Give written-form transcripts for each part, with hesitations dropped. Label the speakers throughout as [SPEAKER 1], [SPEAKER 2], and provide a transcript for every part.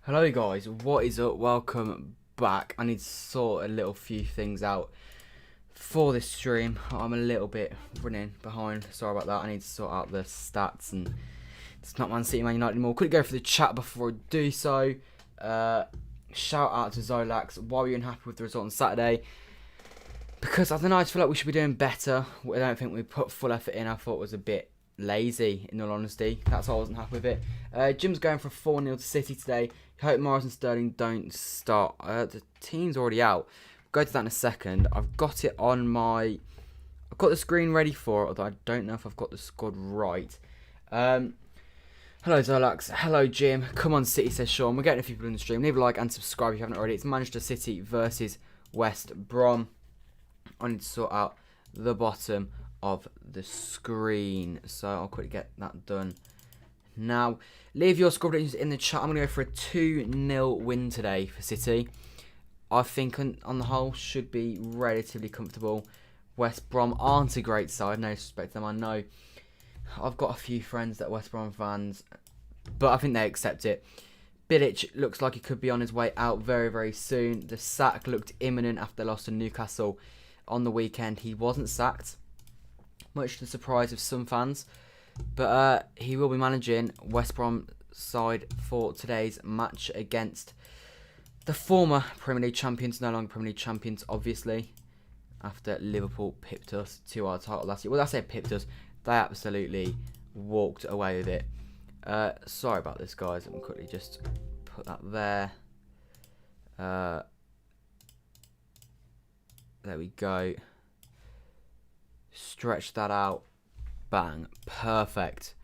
[SPEAKER 1] Hello guys, what is up? Welcome back. I need to sort a little few things out for this stream. I'm a little bit running behind, sorry about that. I need to sort out the stats and it's not Man City, Man United anymore. Couldn't go for the chat before I do so. Shout out to Zolax. Why were you unhappy with the result on Saturday? Because I don't know, I just feel like we should be doing better. I don't think we put full effort in. I thought it was a bit lazy, in all honesty. That's why I wasn't happy with it. Jim's going for a 4-0 to City today. Hope Morris and Sterling don't start. The team's already out. We'll go to that in a second. I've got it on my... I've got the screen ready for it, although I don't know if I've got the squad right. Hello Zolax. Hello Jim. Come on City, says Sean. We're getting a few people in the stream. Leave a like and subscribe if you haven't already. It's Manchester City versus West Brom. I need to sort out the bottom of the screen, so I'll quickly get that done now. Leave your score predictions in the chat. I'm going to go for a 2-0 win today for City. I think on the whole should be relatively comfortable. West Brom aren't a great side, no disrespect to them, I know. I've got a few friends that are West Brom fans, but I think they accept it. Bilic looks like he could be on his way out very, very soon. The sack looked imminent after they lost to Newcastle on the weekend. He wasn't sacked, much to the surprise of some fans, but he will be managing West Brom side for today's match against the former Premier League champions, no longer Premier League champions, obviously, after Liverpool pipped us to our title last year. Well, I say pipped us, they absolutely walked away with it. Sorry about this, guys. I'm quickly just put that there. There we go. Stretch that out. Bang. Perfect.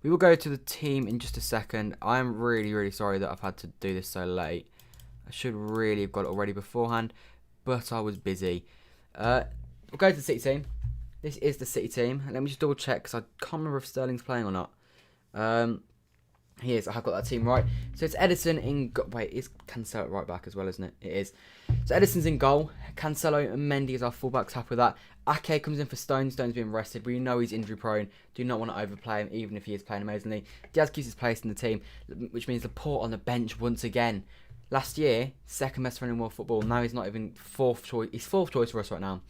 [SPEAKER 1] We will go to the team in just a second. I am really, really sorry that I've had to do this so late. I should really have got it already beforehand, but I was busy. We'll go to the City team. This is the City team. Let me just double check because I can't remember if Sterling's playing or not. He is. I have got that team right. So it's Edison in... Wait, is Cancelo right back as well, isn't it? It is. So Edison's in goal. Cancelo and Mendy is our fullbacks. Happy with that. Ake comes in for Stones. Stones being rested. We know he's injury prone. Do not want to overplay him, even if he is playing amazingly. Diaz keeps his place in the team, which means Laporte on the bench once again. Last year, second best friend in world football. Now he's not even fourth choice. He's fourth choice for us right now.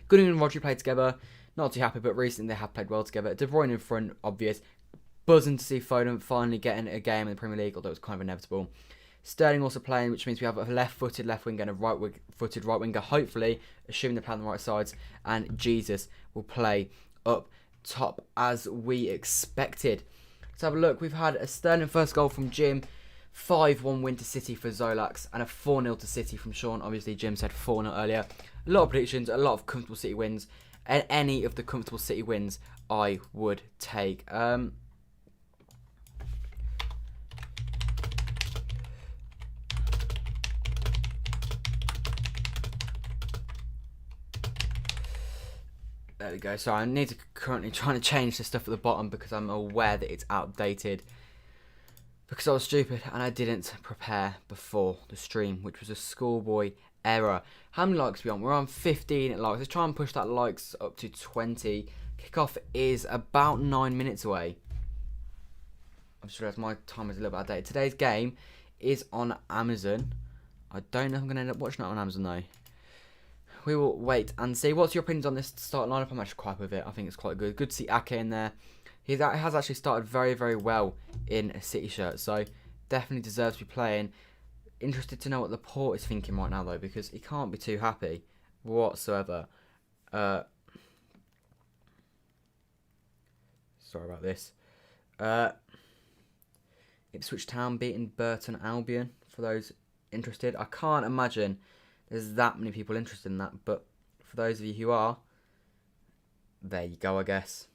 [SPEAKER 1] Gunning and Rodri played together. Not too happy, but recently they have played well together. De Bruyne in front, obvious. Buzzing to see Foden finally getting a game in the Premier League, although it's kind of inevitable. Sterling also playing, which means we have a left-footed left winger and a right-footed right winger, hopefully, assuming they play on the right sides. And Jesus will play up top as we expected. Let's have a look. We've had a Sterling first goal from Jim, 5-1 win to City for Zolax, and a 4-0 to City from Sean. Obviously, Jim said 4-0 earlier. A lot of predictions, a lot of comfortable City wins. And any of the comfortable City wins, I would take. There we go. So I need to currently trying to change the stuff at the bottom because I'm aware that it's outdated. Because I was stupid and I didn't prepare before the stream, which was a schoolboy error. How many likes are we on? We're on 15 likes. Let's try and push that likes up to 20. Kickoff is about 9 minutes away. I've just realised my time is a little bit outdated. Today's game is on Amazon. I don't know if I'm going to end up watching it on Amazon though. We will wait and see. What's your opinions on this start lineup? I'm actually quite happy with it. I think it's quite good. Good to see Ake in there. He has actually started very, very well in a City shirt, so definitely deserves to be playing. Interested to know what Laporte is thinking right now, though, because he can't be too happy whatsoever. Sorry about this. Ipswich Town beating Burton Albion, for those interested. I can't imagine there's that many people interested in that, but for those of you who are, there you go, I guess.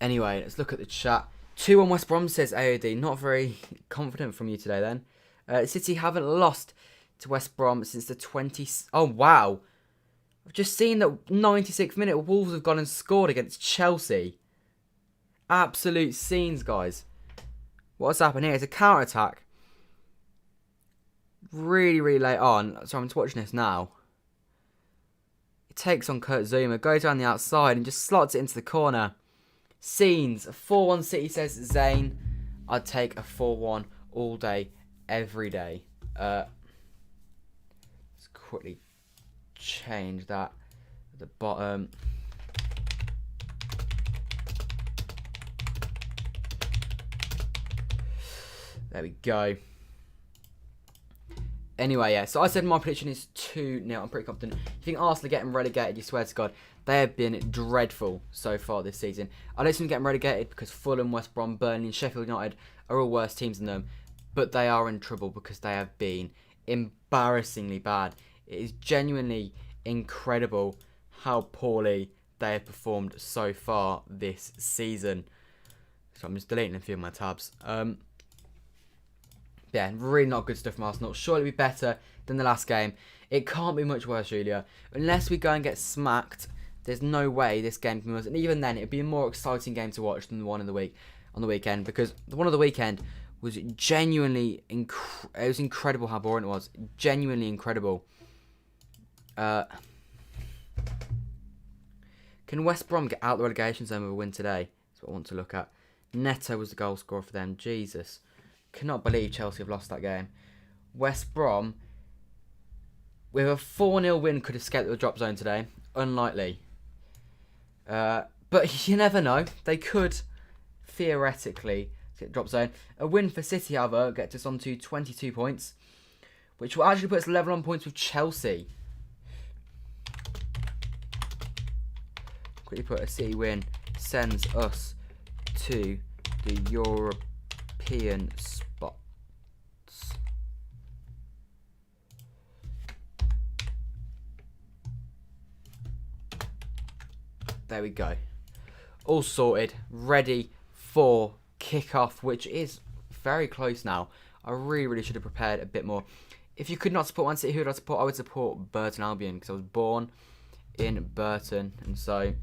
[SPEAKER 1] Anyway, let's look at the chat. 2-1 West Brom, says AOD. Not very confident from you today, then. City haven't lost to West Brom since the 20th... Oh, wow. I've just seen that 96th minute, Wolves have gone and scored against Chelsea. Absolute scenes, guys. What's happened here? It's a counter-attack. Really, really late on. So I'm just watching this now. It takes on Kurt Zuma, goes around the outside and just slots it into the corner. Scenes. 4-1 City, says Zane. I'd take a 4-1 all day, every day. Let's quickly change that at the bottom. There we go. Anyway, yeah, so I said my prediction is 2-0. I'm pretty confident. You think Arsenal are getting relegated? You swear to God. They have been dreadful so far this season. I don't see them getting relegated because Fulham, West Brom, Burnley and Sheffield United are all worse teams than them. But they are in trouble because they have been embarrassingly bad. It is genuinely incredible how poorly they have performed so far this season. So I'm just deleting a few of my tabs. Yeah, really not good stuff from Arsenal. Surely be better than the last game. It can't be much worse, Julia. Unless we go and get smacked, there's no way this game can be worse. And even then, it'd be a more exciting game to watch than the one on the weekend. Because the one on the weekend was genuinely it was incredible how boring it was. Genuinely incredible. Can West Brom get out the relegation zone with a win today? That's what I want to look at. Neto was the goal scorer for them. Jesus. Cannot believe Chelsea have lost that game. West Brom, with a 4-0 win, could escape the drop zone today. Unlikely. But you never know. They could, theoretically, get the drop zone. A win for City, however, gets us on to 22 points, which will actually put us level on points with Chelsea. Quickly put a City win. Sends us to the European spots. There we go. All sorted. Ready for kickoff, which is very close now. I really should have prepared a bit more. If you could not support Man City, who would I support? I would support Burton Albion because I was born in Burton, and so it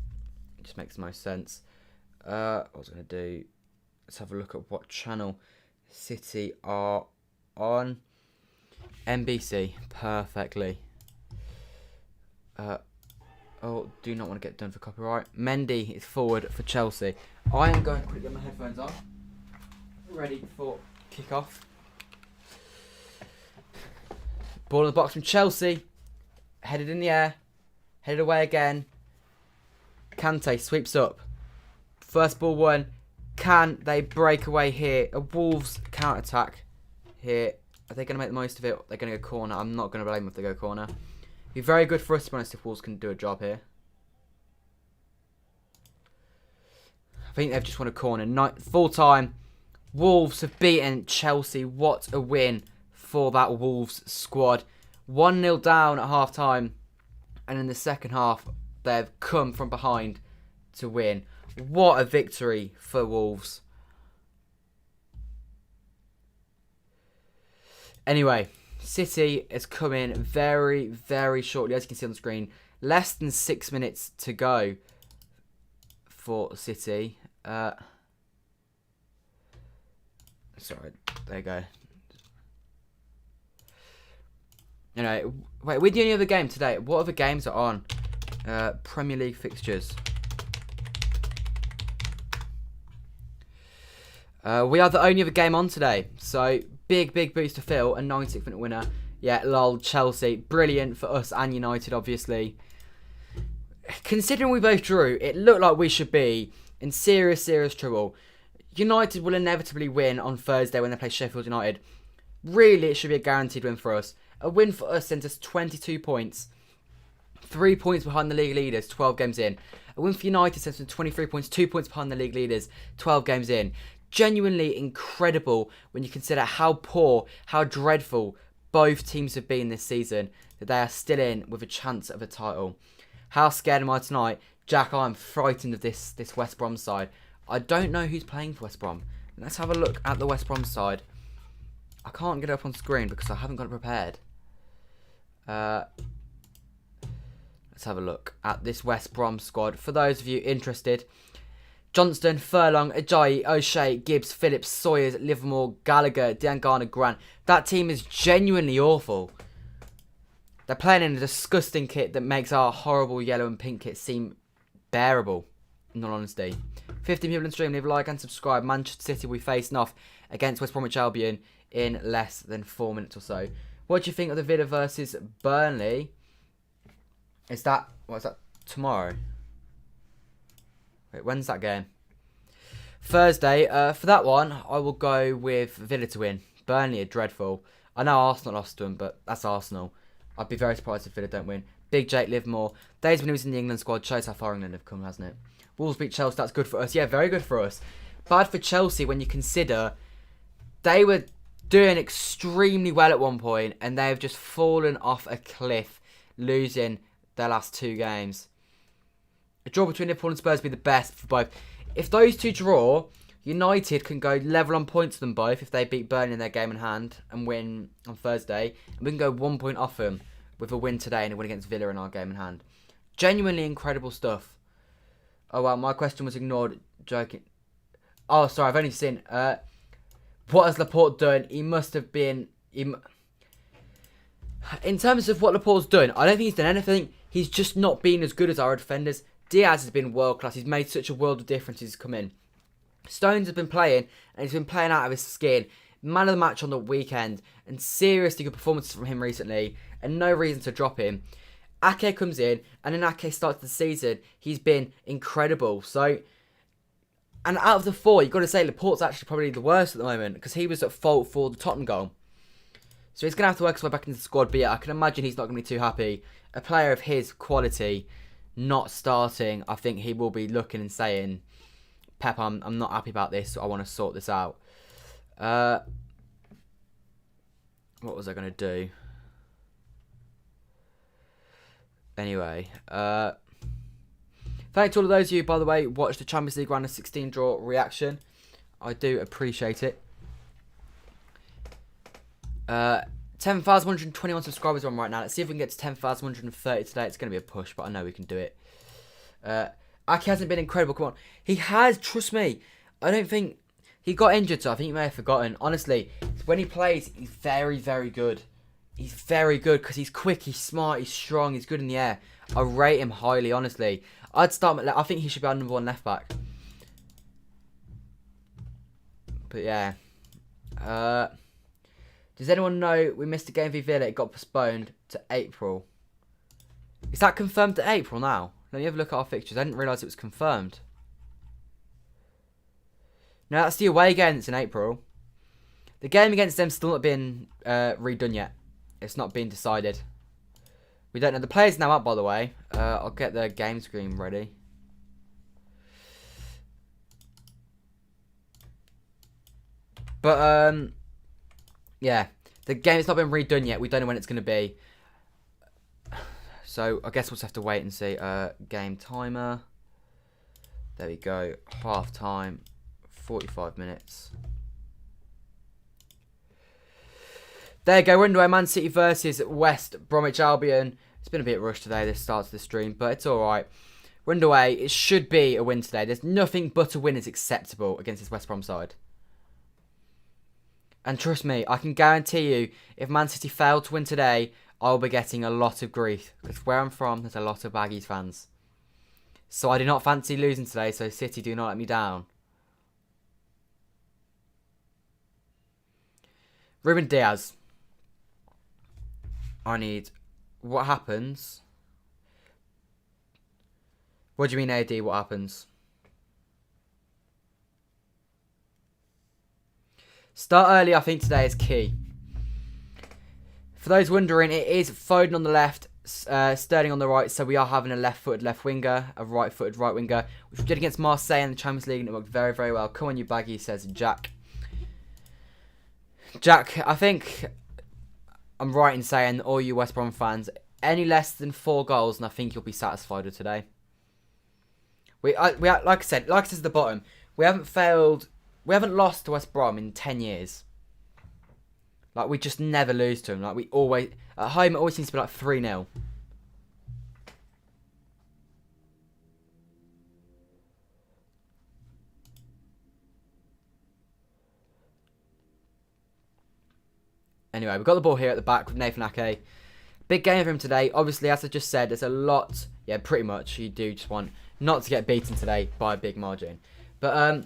[SPEAKER 1] just makes the most sense. What I was going to do, let's have a look at what channel City are on. NBC, perfectly. Oh, do not want to get done for copyright. Mendy is forward for Chelsea. I am going to quickly get my headphones on. Ready for kickoff. Ball in the box from Chelsea. Headed in the air. Headed away again. Kante sweeps up. First ball won. Can they break away here? A Wolves counter-attack here. Are they going to make the most of it? They're going to go corner. I'm not going to blame them if they go corner. Be very good for us, to be honest, if Wolves can do a job here. I think they've just won a corner. Full time. Wolves have beaten Chelsea. What a win for that Wolves squad. 1-0 down at half time. And in the second half, they've come from behind to win. What a victory for Wolves. Anyway, City has come in very shortly, as you can see on the screen. Less than 6 minutes to go for City. Sorry, there you go. Anyway, wait, with the only other game today, what other games are on? Premier League fixtures. We are the only other game on today, so big boost to Phil, a 96th minute winner. Yeah, lol, Chelsea, brilliant for us and United, obviously. Considering we both drew, it looked like we should be in serious trouble. United will inevitably win on Thursday when they play Sheffield United. Really, it should be a guaranteed win for us. A win for us sends us 22 points. 3 points behind the league leaders, 12 games in. A win for United sends us 23 points, 2 points behind the league leaders, 12 games in. Genuinely incredible when you consider how poor, how dreadful both teams have been this season, that they are still in with a chance of a title. How scared am I tonight? Jack, I'm frightened of this West Brom side. I don't know who's playing for West Brom. Let's have a look at the West Brom side. I can't get it up on screen because I haven't got it prepared. Let's have a look at this West Brom squad. For those of you interested, Johnston, Furlong, Ajayi, O'Shea, Gibbs, Phillips, Sawyers, Livermore, Gallagher, Diangana, Grant. That team is genuinely awful. They're playing in a disgusting kit that makes our horrible yellow and pink kit seem bearable. in all honesty. 15 people in the stream, leave a like and subscribe. Manchester City will be facing off against West Bromwich Albion in less than 4 minutes or so. What do you think of the Villa versus Burnley? Is that, what is that, tomorrow? Wait, when's that game? Thursday. For that one, I will go with Villa to win. Burnley are dreadful. I know Arsenal lost to them, but that's Arsenal. I'd be very surprised if Villa don't win. Big Jake Livermore. Days when he was in the England squad shows how far England have come, hasn't it? Wolves beat Chelsea. That's good for us. Yeah, very good for us. Bad for Chelsea when you consider they were doing extremely well at one point and they've just fallen off a cliff, losing their last 2 games. A draw between Liverpool and Spurs would be the best for both. If those two draw, United can go level on points to them both if they beat Burnley in their game in hand and win on Thursday. And we can go 1 point off them with a win today and a win against Villa in our game in hand. Genuinely incredible stuff. Oh, well, my question was ignored. Joking. Oh, sorry, I've only seen... what has Laporte done? He must have been... In terms of what Laporte's done, I don't think he's done anything. He's just not been as good as our defenders. Diaz has been world class. He's made such a world of difference since he's come in. Stones has been playing, and he's been playing out of his skin. Man of the match on the weekend, and seriously good performances from him recently, and no reason to drop him. Ake comes in, and then Ake starts the season. He's been incredible. So, and out of the 4, you've got to say Laporte's actually probably the worst at the moment, because he was at fault for the Tottenham goal. So he's going to have to work his way back into the squad, but yeah, I can imagine he's not going to be too happy. A player of his quality not starting, I think he will be looking and saying, Pep, I'm not happy about this, so I want to sort this out. What was I going to do? Anyway, thanks to all of those of you, by the way, watched the Champions League round of 16 draw reaction. I do appreciate it. 10,121 subscribers on right now. Let's see if we can get to 10,130 today. It's going to be a push, but I know we can do it. Ake hasn't been incredible. Come on. He has, trust me. I don't think... He got injured, so I think you may have forgotten. Honestly, when he plays, he's very, very good. He's very good because he's quick, he's smart, he's strong, he's good in the air. I rate him highly, honestly. I'd start... I think he should be our number 1 left back. But yeah. Does anyone know we missed a game v Villa? It got postponed to April. Is that confirmed to April now? Let me have a look at our fixtures. I didn't realise it was confirmed. No, that's the away game that's in April. The game against them still not been redone yet. It's not been decided. We don't know. The player's now up, by the way. I'll get the game screen ready. But, yeah. The game's not been redone yet. We don't know when it's going to be. So, I guess we'll just have to wait and see. Game timer. There we go. Half time. 45 minutes. There you go. We're underway. Man City versus West Bromwich Albion. It's been a bit rushed today, this start to the stream, but it's alright. We're underway. It should be a win today. There's nothing but a win is acceptable against this West Brom side. And trust me, I can guarantee you, if Man City fail to win today, I'll be getting a lot of grief. Because where I'm from, there's a lot of Baggies fans. So I do not fancy losing today, so City do not let me down. Ruben Diaz. I need... What happens? What do you mean, AD? What happens? Start early, I think, today is key. For those wondering, it is Foden on the left, Sterling on the right, so we are having a left-footed left winger, a right-footed right winger, which we did against Marseille in the Champions League, and it worked very, very well. Come on, you baggy, says Jack. Jack, I think I'm right in saying, all you West Brom fans, any less than 4 goals, and I think you'll be satisfied with today. We like I said at the bottom, we haven't lost to West Brom in 10 years. Like, we just never lose to them. Like, we always... At home, it always seems to be like 3-0. Anyway, we've got the ball here at the back with Nathan Ake. Big game for him today. Obviously, as I just said, there's a lot... Yeah, pretty much. You do just want not to get beaten today by a big margin. But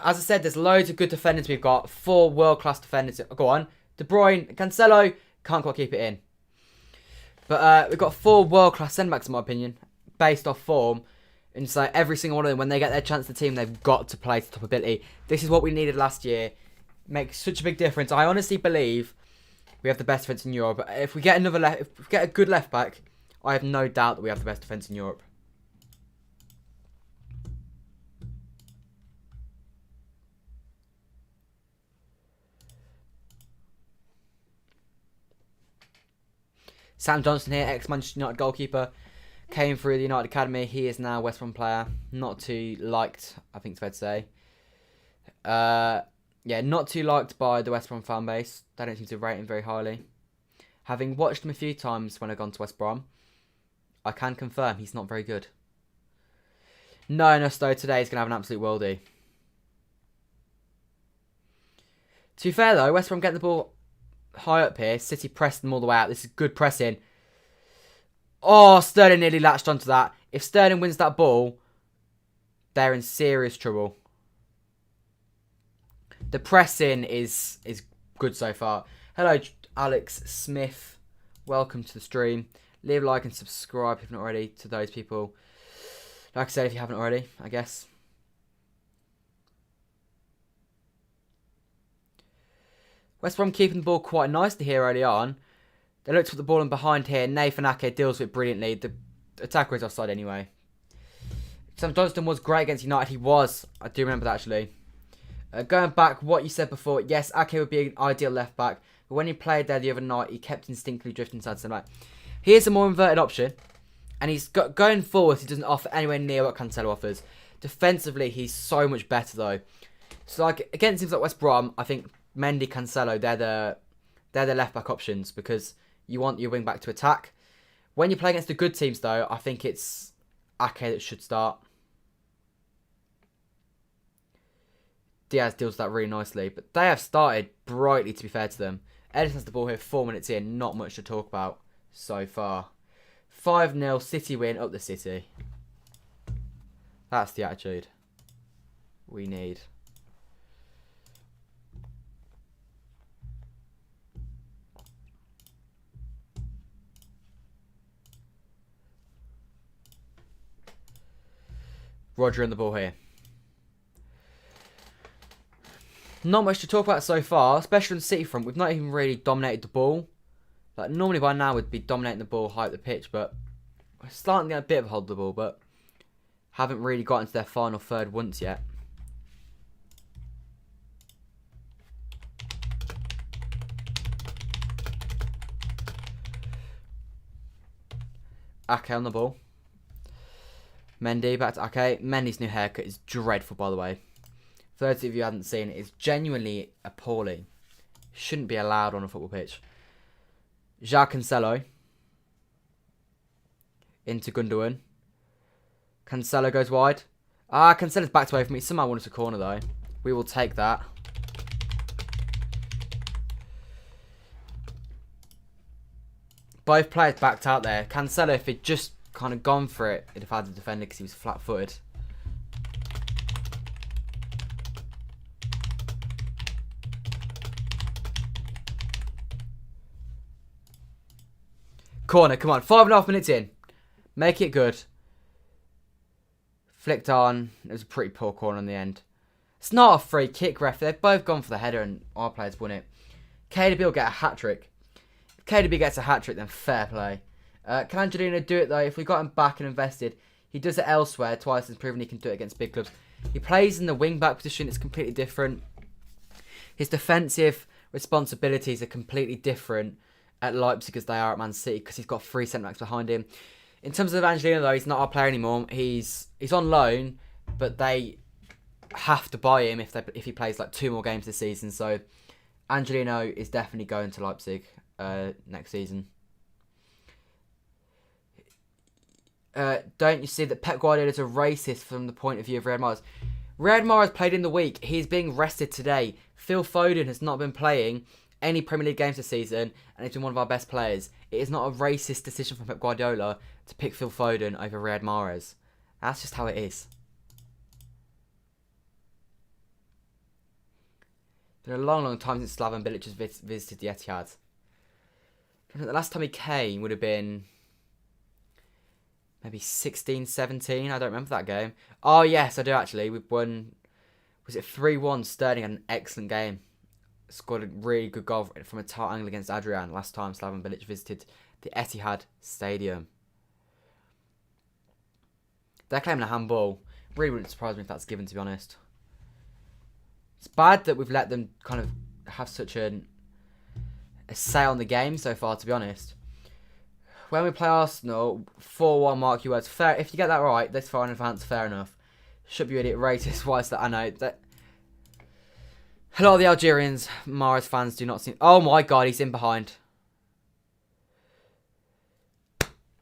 [SPEAKER 1] as I said, there's loads of good defenders. We've got 4 world-class defenders. Go on. De Bruyne, Cancelo, can't quite keep it in. But we've got 4 world-class centre-backs, in my opinion, based off form. And so every single one of them, when they get their chance to the team, they've got to play to top ability. This is what we needed last year. Makes such a big difference. I honestly believe we have the best defence in Europe. But if we get if we get a good left back, I have no doubt that we have the best defence in Europe. Sam Johnson here, ex-Manchester United goalkeeper, came through the United Academy. He is now a West Brom player. Not too liked, I think it's fair to say. Yeah, not too liked by the West Brom fan base. They don't seem to rate him very highly. Having watched him a few times when I've gone to West Brom, I can confirm he's not very good. No, Stowe today is going to have an absolute worldie. To be fair though, West Brom getting the ball high up here. City pressed them all the way out. This is good pressing. Oh, Sterling nearly latched onto that. If Sterling wins that ball, they're in serious trouble. The pressing is good so far. Hello, Alex Smith. Welcome to the stream. Leave a like and subscribe if not already to those people. Like I said, if you haven't already, I guess. West Brom keeping the ball quite nicely here early on. They looked at the ball and behind here. Nathan Ake deals with it brilliantly. The attacker is offside anyway. Sam Johnston was great against United. He was. I do remember that actually. Going back, what you said before. Yes, Ake would be an ideal left back. But when he played there the other night, he kept instinctively drifting inside the right. He is a more inverted option. And he's going forward, he doesn't offer anywhere near what Cancelo offers. Defensively, he's so much better though. So like against teams like West Brom, I think Mendy, Cancelo, they're the left back options because you want your wing back to attack. When you play against the good teams though, I think it's Ake that should start. Diaz deals with that really nicely, but they have started brightly to be fair to them. Ederson has the ball here 4 minutes in, not much to talk about so far. 5-0 City win up the City. That's the attitude we need. Roger on the ball here. Not much to talk about so far, especially on the City front. We've not even really dominated the ball. Like normally by now we'd be dominating the ball high up the pitch, but we're starting to get a bit of a hold of the ball, but haven't really got into their final third once yet. Ake on the ball. Mendy back to Ake. Mendy's new haircut is dreadful, by the way. For those of you who haven't seen it, it's genuinely appalling. Shouldn't be allowed on a football pitch. Jacques Cancelo. Into Gundogan. Cancelo goes wide. Cancelo's backed away from me. Somehow wanted a corner though. We will take that. Both players backed out there. Cancelo, if he'd just kind of gone for it, he'd have had the defender because he was flat-footed. Corner, come on. 5.5 minutes in. Make it good. Flicked on. It was a pretty poor corner in the end. It's not a free kick, ref. They've both gone for the header and our players won it. KDB will get a hat-trick. If KDB gets a hat-trick, then fair play. Can Angelino do it, though? If we got him back and invested, he does it elsewhere. Twice has proven he can do it against big clubs. He plays in the wing-back position. It's completely different. His defensive responsibilities are completely different at Leipzig as they are at Man City because he's got 3 centre-backs behind him. In terms of Angelino, though, he's not our player anymore. He's on loan, but they have to buy him if he plays like 2 more games this season. So Angelino is definitely going to Leipzig next season. Don't you see that Pep Guardiola is a racist from the point of view of Riyad Mahrez? Riyad Mahrez played in the week. He's being rested today. Phil Foden has not been playing any Premier League games this season, and he's been one of our best players. It is not a racist decision from Pep Guardiola to pick Phil Foden over Riyad Mahrez. That's just how it is. It's been a long, long time since Slaven Bilic has visited the Etihad. The last time he came would have been maybe 16, 17. I don't remember that game. Oh, yes, I do actually. We've won, was it 3-1? Sterling had an excellent game. Scored a really good goal from a tight angle against Adrian last time Slaven Bilic visited the Etihad Stadium. They're claiming a handball. Really wouldn't surprise me if that's given, to be honest. It's bad that we've let them kind of have such a say on the game so far, to be honest. When we play Arsenal, 4-1, mark your words. Fair, if you get that right, this far in advance, fair enough. Should be idiot racist. Why is that? I know. A lot of the Algerians, Mahrez fans, do not seem... Oh my god, he's in behind.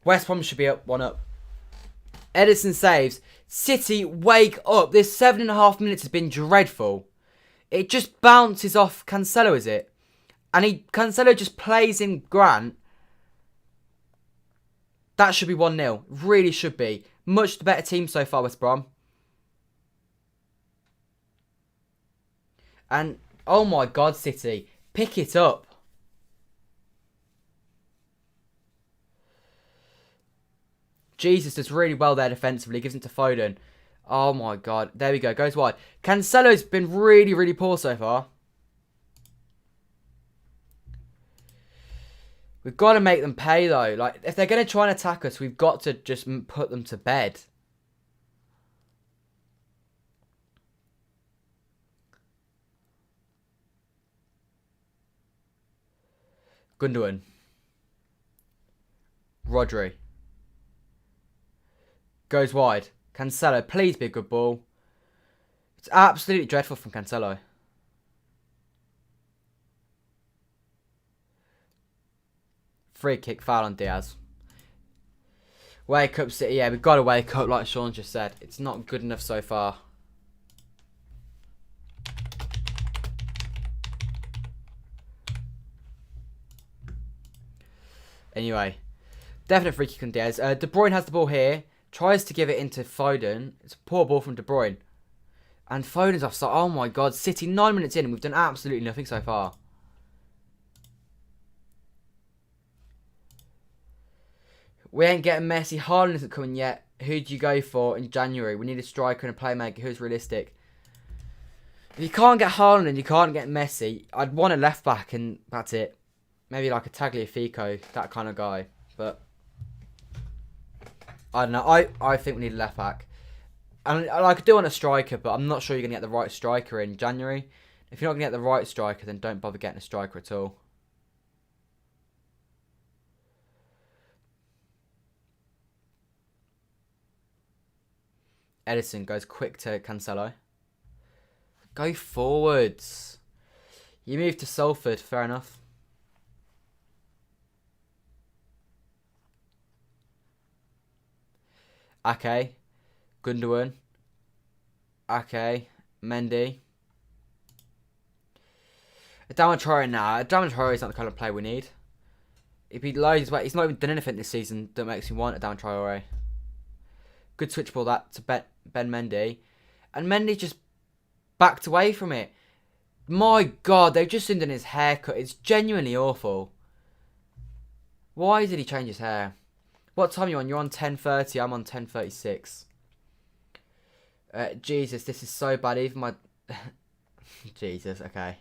[SPEAKER 1] West Brom should be up, 1-up. Edison saves. City, wake up. This 7.5 minutes has been dreadful. It just bounces off Cancelo, is it? And Cancelo just plays in Grant. That should be 1-0. Really should be. Much the better team so far, West Brom. And, oh my god, City. Pick it up. Jesus does really well there defensively. Gives it to Foden. Oh my god. There we go. Goes wide. Cancelo's been really, really poor so far. We've got to make them pay, though. Like, if they're going to try and attack us, we've got to just put them to bed. Gundogan. Rodri. Goes wide. Cancelo, please be a good ball. It's absolutely dreadful from Cancelo. Free kick, foul on Diaz. Wake up, City. Yeah, we've got to wake up, like Sean just said. It's not good enough so far. Anyway, definite free kick on Diaz. De Bruyne has the ball here. Tries to give it into Foden. It's a poor ball from De Bruyne. And Foden's offside. Oh my god, City 9 minutes in and we've done absolutely nothing so far. We ain't getting Messi. Haaland isn't coming yet. Who do you go for in January? We need a striker and a playmaker who's realistic. If you can't get Haaland and you can't get Messi, I'd want a left back and that's it. Maybe like a Tagliafico, that kind of guy. But I don't know. I think we need a left back. And I could do want a striker, but I'm not sure you're going to get the right striker in January. If you're not going to get the right striker, then don't bother getting a striker at all. Edison goes quick to Cancelo. Go forwards. You move to Salford, fair enough. Ake. Gundogan. Ake. Mendy. Adama Traore now. Adama Traore is not the kind of player we need. If he loads his weight, he's not even done anything this season that makes me want Adama Traore. Good switch ball that to Ben Mendy. And Mendy just backed away from it. My god, they've just done his haircut. It's genuinely awful. Why did he change his hair? What time are you on? You're on 10:30. I'm on 10:36. Jesus, this is so bad. Even my... Jesus, okay. I'm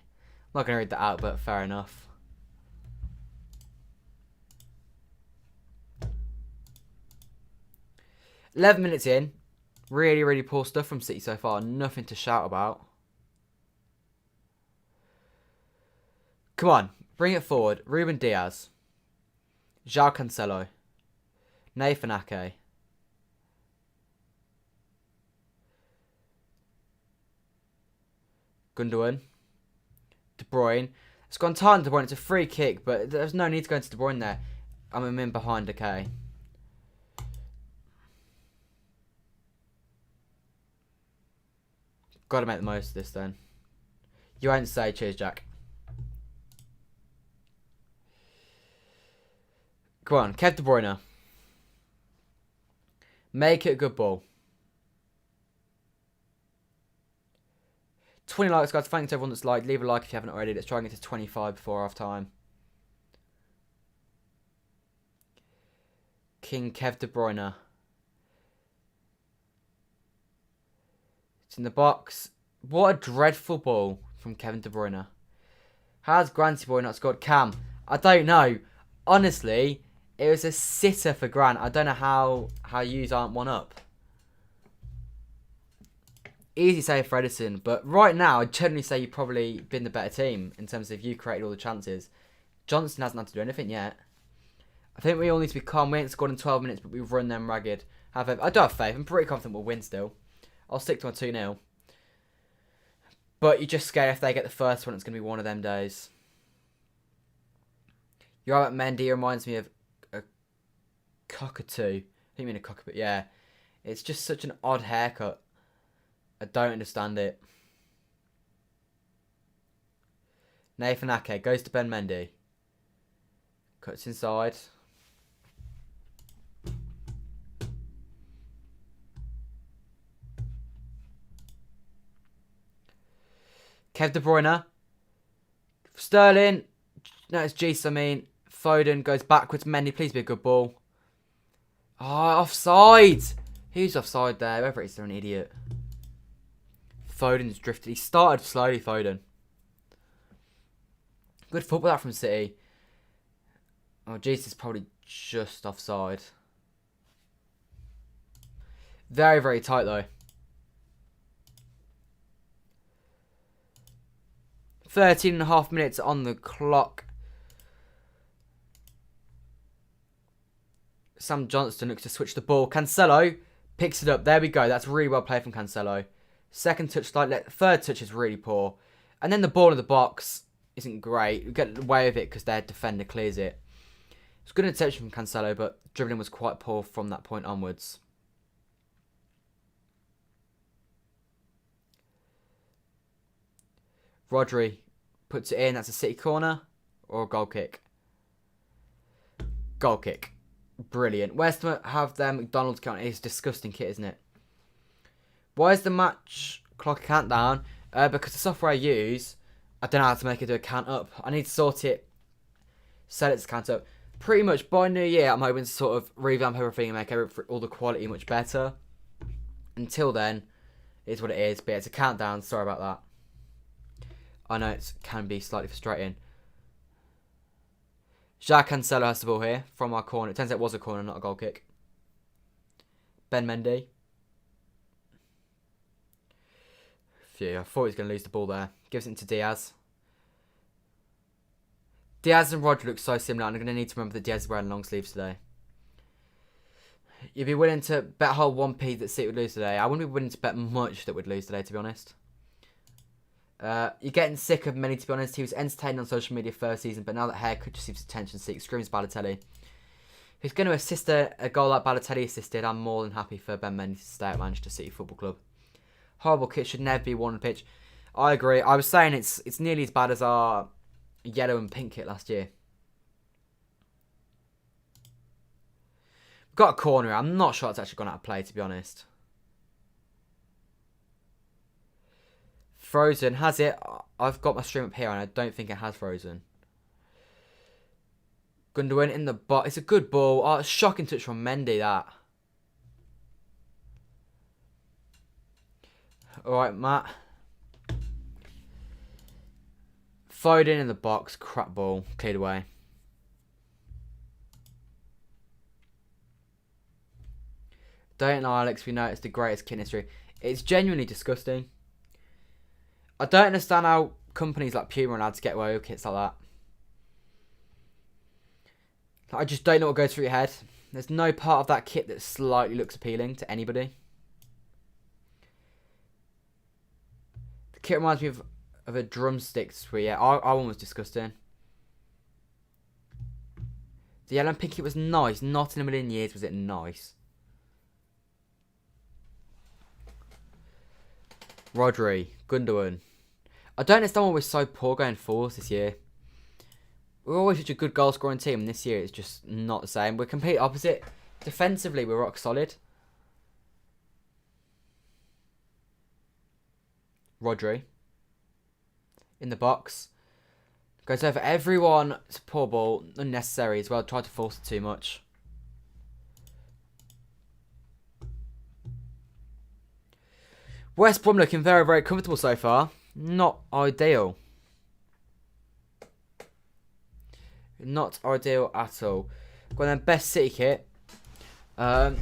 [SPEAKER 1] not going to read that out, but fair enough. $11 minutes in. Really, really poor stuff from City so far. Nothing to shout about. Come on. Bring it forward. Ruben Diaz. João Cancelo. Nathan Ake. Gundogan. De Bruyne. It's gone tight on De Bruyne. It's a free kick, but there's no need to go into De Bruyne there. I'm in behind Ake. Got to make the most of this then. You won't say cheers, Jack. Come on, Kev De Bruyne. Make it a good ball. 20 likes, guys. Thanks to everyone that's liked. Leave a like if you haven't already. Let's try and get to 25 before half time. King Kev De Bruyne. It's in the box. What a dreadful ball from Kevin De Bruyne. How's Granty Boy not scored? Cam, I don't know. Honestly, it was a sitter for Grant. I don't know how yous aren't one up. Easy save for Edison, but right now, I'd generally say you've probably been the better team in terms of you created all the chances. Johnson hasn't had to do anything yet. I think we all need to be calm. We ain't scored in 12 minutes, but we've run them ragged. I do have faith. I'm pretty confident we'll win still. I'll stick to my 2-0. But you're just scared if they get the first one, it's going to be one of them days. You're right, Mendy reminds me of a cockatoo. I think you mean a cockapoo, yeah. It's just such an odd haircut. I don't understand it. Nathan Ake goes to Ben Mendy. Cuts inside. Kev De Bruyne. Sterling. No, it's Jeez, I mean. Foden goes backwards. Mendy, please be a good ball. Oh, offside. Who's offside there? Whoever it is, they're an idiot. Foden's drifted. He started slowly, Foden. Good football that from City. Oh, Jesus is probably just offside. Very, very tight, though. 13.5 minutes on the clock. Sam Johnston looks to switch the ball. Cancelo picks it up. There we go. That's really well played from Cancelo. Second touch, third touch is really poor. And then the ball in the box isn't great. You get away with it because their defender clears it. It's good intention from Cancelo, but dribbling was quite poor from that point onwards. Rodri puts it in. That's a City corner or a goal kick. Goal kick. Brilliant. West Ham have their McDonald's count. It's disgusting kit, isn't it? Why is the match clock countdown? Because the software I use, I don't know how to make it do a count up. I need to sort it, set it to count up. Pretty much by New Year, I'm hoping to sort of revamp everything and make all the quality much better. Until then, it's what it is. But yeah, it's a countdown. Sorry about that. I know it can be slightly frustrating. Jacques Cancelo has the ball here from our corner. It turns out it was a corner, not a goal kick. Ben Mendy. Phew, I thought he was going to lose the ball there. Gives it to Diaz. Diaz and Rodri look so similar, and I'm going to need to remember that Diaz is wearing long sleeves today. You'd be willing to bet a whole 1p that City would lose today. I wouldn't be willing to bet much that would lose today, to be honest. You're getting sick of Mendy, to be honest. He was entertaining on social media first season, but now that haircut just seems attention seek. Screams Balotelli. If he's going to assist a goal like Balotelli assisted, I'm more than happy for Ben Mendy to stay at Manchester City Football Club. Horrible kit should never be worn on the pitch. I agree. I was saying it's nearly as bad as our yellow and pink kit last year. We've got a corner here. I'm not sure it's actually gone out of play, to be honest. Frozen has it. I've got my stream up here and I don't think it has frozen. Gundogan in the box. It's a good ball. Oh, it's a shocking touch from Mendy, that. Alright, Matt. Foden in the box. Crap ball. Cleared away. Don't know, Alex. We know it's the greatest kit in history. It's genuinely disgusting. I don't understand how companies like Puma are allowed to get away with kits like that. I just don't know what goes through your head. There's no part of that kit that slightly looks appealing to anybody. The kit reminds me of a drumstick sweet. Yeah, our one was disgusting. The yellow and pink kit was nice. Not in a million years was it nice. Rodri, Gundogan. I don't understand why we're so poor going forwards this year. We're always such a good goal scoring team, and this year it's just not the same. We're complete opposite. Defensively, we're rock solid. Rodri. in the box. Goes over everyone. It's a poor ball. Unnecessary as well. Tried to force it too much. West Brom looking very, very comfortable so far. Not ideal. Not ideal at all. Got then best City kit. I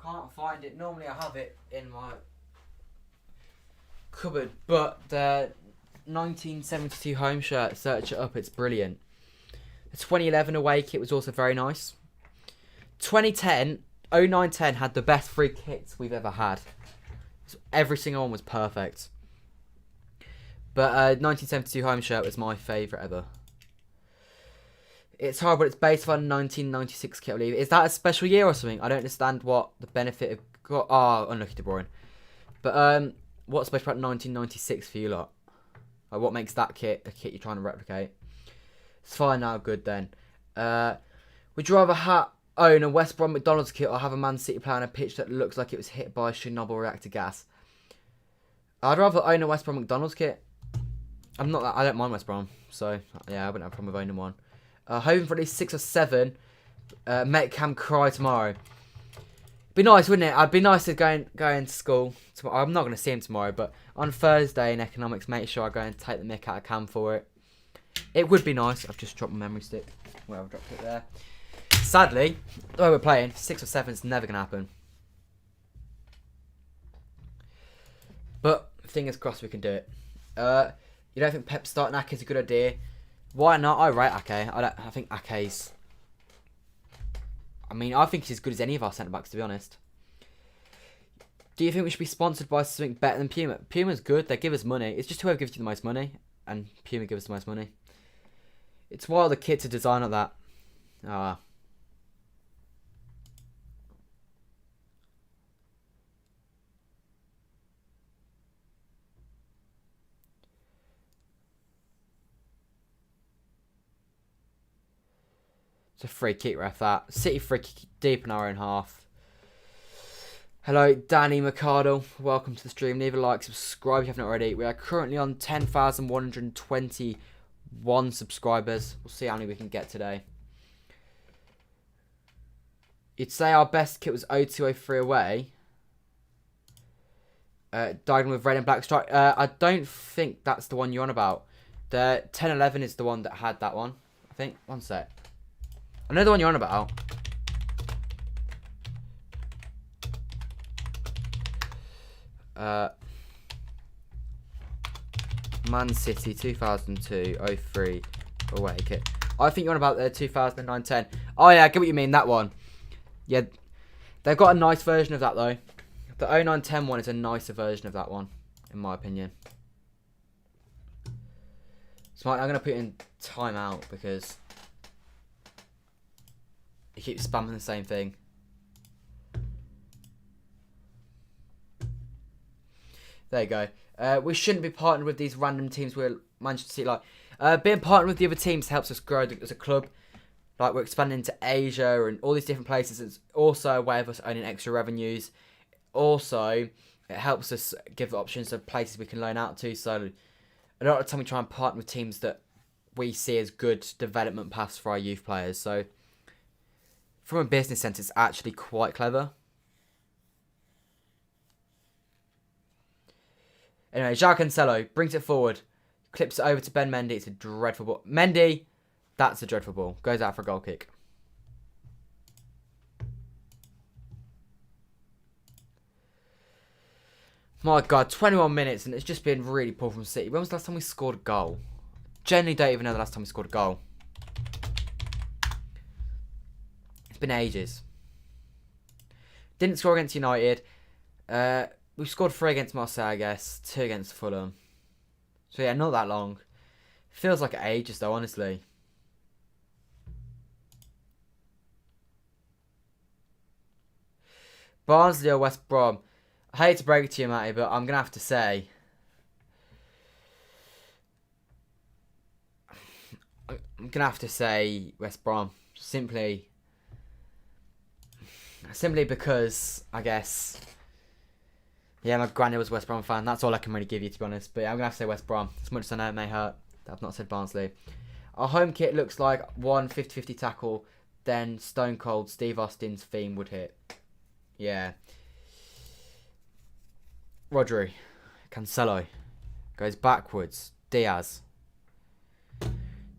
[SPEAKER 1] can't find it. Normally I have it in my cupboard, but the 1972 home shirt, search it up, it's brilliant. The 2011 away kit was also very nice. 2010, 09-10 had the best free kits we've ever had. Every single one was perfect. But 1972 home shirt was my favourite ever. It's hard, but it's based on 1996 kit, I believe. Is that a special year or something? I don't understand what the benefit of... Oh, unlucky De Bruyne. But what's special about 1996 for you lot? Like, what makes that kit a kit you're trying to replicate? It's fine now, good then. Would you rather own a West Brom McDonald's kit or have a Man City player on a pitch that looks like it was hit by Chernobyl reactor gas? I'd rather own a West Brom McDonald's kit. I don't mind West Brom, so yeah, I wouldn't have a problem with owning one. Hoping for at least 6 or 7. Make Cam cry tomorrow. Be nice, wouldn't it? I'd be nice to go into school tomorrow. I'm not going to see him tomorrow, but on Thursday in economics, make sure I go and take the mick out of Cam for it. It would be nice. I've just dropped my memory stick. Well, I've dropped it there. Sadly, the way we're playing, 6 or 7 is never going to happen. But fingers crossed we can do it. You don't think Pep starting Ake is a good idea? Why not? I rate Ake. I think Ake's... I mean, I think he's as good as any of our centre-backs, to be honest. Do you think we should be sponsored by something better than Puma? Puma's good. They give us money. It's just whoever gives you the most money. And Puma gives us the most money. It's wild the kits are designed like that. Ah. It's a free kick, ref, that. City free kick deep in our own half. Hello, Danny Mercado. Welcome to the stream. Leave a like, subscribe if you haven't already. We are currently on 10,121 subscribers. We'll see how many we can get today. You'd say our best kit was 0203 away. Diagonal with red and black stripe. I don't think that's the one you're on about. The 1011 is the one that had that one. I think. One sec. I know the one you're on about. Man City 2002-03 away kit. I think you're on about the 2009-10. Oh yeah, I get what you mean, that one. Yeah, they've got a nice version of that though. The 09-10 one is a nicer version of that one, in my opinion. So I'm going to put in timeout because he keeps spamming the same thing. There you go. We shouldn't be partnered with these random teams we're Manchester City like. Being partnered with the other teams helps us grow as a club. Like, we're expanding into Asia and all these different places. It's also a way of us earning extra revenues. Also, it helps us give options of places we can loan out to. So, a lot of the time we try and partner with teams that we see as good development paths for our youth players. So, from a business sense, it's actually quite clever. Anyway, Jacques Cancelo brings it forward. Clips it over to Ben Mendy. It's a dreadful ball. Mendy, that's a dreadful ball. Goes out for a goal kick. My God, 21 minutes and it's just been really poor from City. When was the last time we scored a goal? Generally don't even know the last time we scored a goal. It's been ages. Didn't score against United. We scored 3 against Marseille, I guess. 2 against Fulham. So yeah, not that long. Feels like ages though, honestly. Barnsley or West Brom. I hate to break it to you, Matty, but I'm going to have to say... I'm going to have to say West Brom. Simply because, I guess... Yeah, my granny was a West Brom fan. That's all I can really give you, to be honest. But yeah, I'm going to have to say West Brom. As much as I know it may hurt, I've not said Barnsley. Our home kit looks like one 50-50 tackle, then Stone Cold Steve Austin's theme would hit. Yeah. Rodri. Cancelo. Goes backwards. Diaz.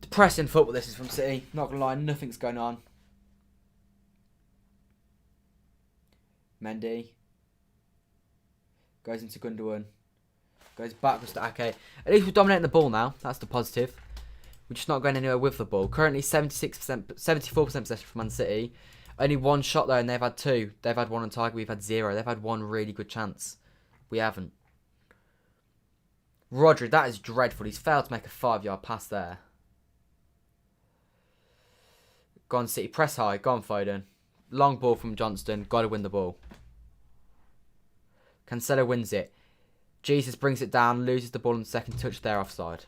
[SPEAKER 1] Depressing football this is from City. Not going to lie, nothing's going on. Mendy. Goes into Gundogan. Goes backwards to Ake. At least we're dominating the ball now. That's the positive. We're just not going anywhere with the ball. Currently 74% possession for Man City. Only one shot though, and they've had two. They've had one on target. We've had zero. They've had one really good chance. We haven't. Rodri, that is dreadful. He's failed to make a 5-yard pass there. Go on City. Press high. Go on Foden. Long ball from Johnston. Got to win the ball. Cancelo wins it. Jesus brings it down. Loses the ball on the second touch there offside.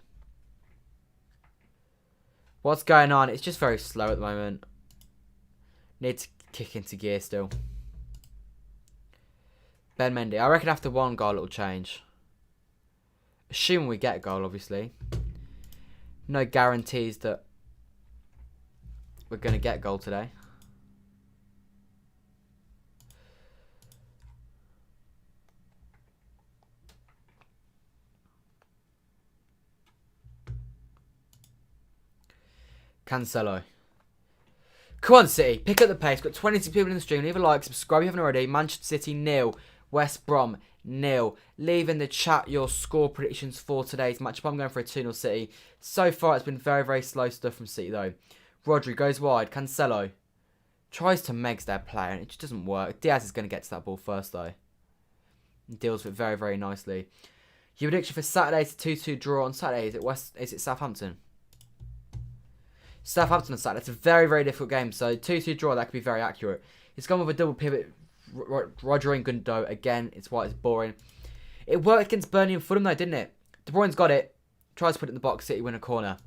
[SPEAKER 1] What's going on? It's just very slow at the moment. Need to kick into gear still. Ben Mendy. I reckon after one goal it'll change. Assuming we get a goal, obviously. No guarantees that we're going to get a goal today. Cancelo. Come on, City. Pick up the pace. Got 26 people in the stream. Leave a like. Subscribe if you haven't already. Manchester City 0. West Brom 0. Leave in the chat your score predictions for today's match. I'm going for a 2-0 City. So far, it's been very, very slow stuff from City, though. Rodri goes wide. Cancelo tries to Megs their player, and it just doesn't work. Diaz is going to get to that ball first, though. And deals with it very, very nicely. Your prediction for Saturday's 2-2 draw on Saturday. Is it Southampton? Southampton on Saturday. It's a very, very difficult game. So 2-2 draw, that could be very accurate. It's gone with a double pivot. Rodri and Gundo. Again, it's why it's boring. It worked against Burnley and Fulham though, didn't it? De Bruyne's got it. Tries to put it in the box. City win a corner.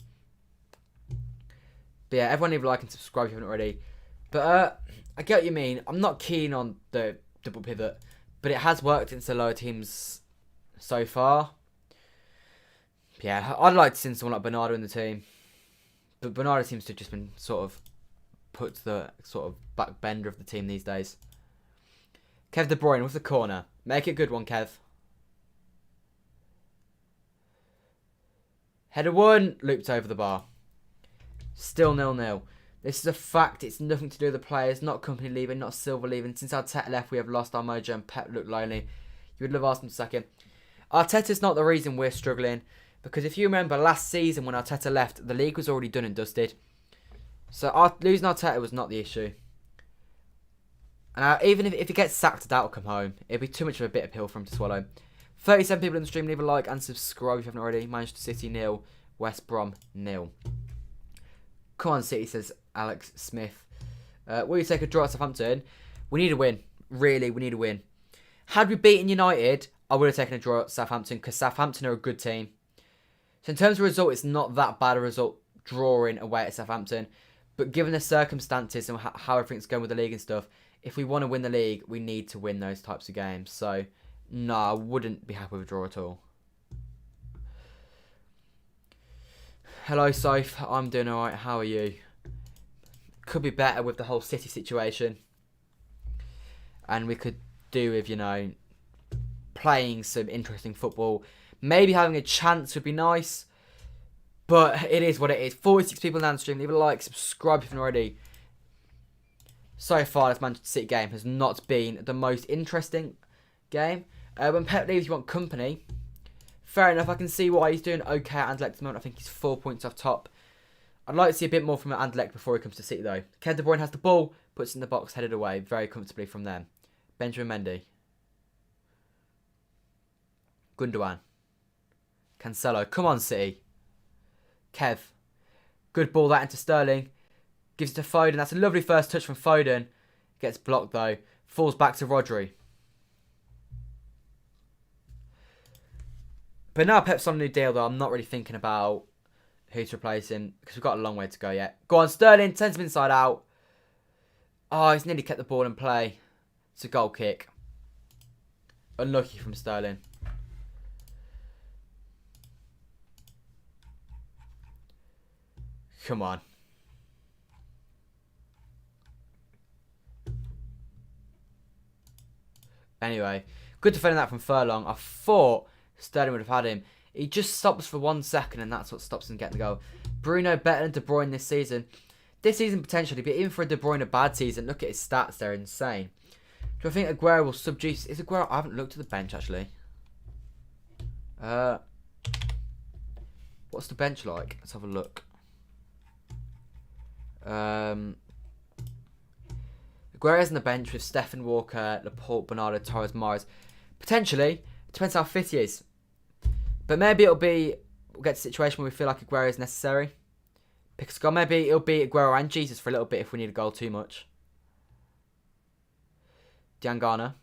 [SPEAKER 1] But yeah, everyone leave a like and subscribe if you haven't already. But I get what you mean. I'm not keen on the double pivot. But it has worked against the lower teams so far. Yeah, I'd like to see someone like Bernardo in the team. But Bernardo seems to have just been sort of put to the sort of back bender of the team these days. Kev De Bruyne with the corner. Make it a good one, Kev. Header one. Looped over the bar. Still 0-0. This is a fact. It's nothing to do with the players. Not Company leaving. Not Silva leaving. Since Arteta left, we have lost our mojo and Pep looked lonely. You would love Arsenal to sack him. Arteta's not the reason we're struggling. Because if you remember last season when Arteta left, the league was already done and dusted. So losing Arteta was not the issue. And even if he gets sacked, that'll come home. It'd be too much of a bitter pill for him to swallow. 37 people in the stream. Leave a like and subscribe if you haven't already. Manchester City 0. West Brom 0. Come on, City, says Alex Smith. Will you take a draw at Southampton? We need a win. Really, we need a win. Had we beaten United, I would have taken a draw at Southampton because Southampton are a good team. So in terms of result, it's not that bad a result drawing away at Southampton. But given the circumstances and how everything's going with the league and stuff, if we want to win the league, we need to win those types of games. So, no, I wouldn't be happy with a draw at all. Hello, Soph. I'm doing alright. How are you? Could be better with the whole City situation. And we could do with, you know, playing some interesting football. Maybe having a chance would be nice. But it is what it is. 46 people down the stream. Leave a like, subscribe if you haven't already. So far, this Manchester City game has not been the most interesting game. When Pep leaves, you want company. Fair enough. I can see why he's doing okay at Anderlecht at the moment. I think he's 4 points off top. I'd like to see a bit more from Anderlecht before he comes to City, though. Kevin De Bruyne has the ball. Puts it in the box, headed away very comfortably from them. Benjamin Mendy. Gundogan. Cancelo. Come on, City. Kev. Good ball that into Sterling. Gives it to Foden. That's a lovely first touch from Foden. Gets blocked though. Falls back to Rodri. But now Pep's on a new deal though. I'm not really thinking about who to replace him. Because we've got a long way to go yet. Go on, Sterling. Sends him inside out. Oh, he's nearly kept the ball in play. It's a goal kick. Unlucky from Sterling. Come on. Anyway, good defending that from Furlong. I thought Sterling would have had him. He just stops for 1 second, and that's what stops him getting the goal. Bruno better than De Bruyne this season. This season potentially, but even for a De Bruyne a bad season, look at his stats, they're insane. Do I think Aguero will subduce? Is Aguero? I haven't looked at the bench actually. What's the bench like? Let's have a look. Aguero's on the bench with Stephen Walker, Laporte, Bernardo, Torres, Mahrez. Potentially, depends how fit he is. But maybe we'll get to a situation where we feel like Aguero is necessary. Because maybe it'll be Aguero and Jesus for a little bit if we need a goal too much. Diangana.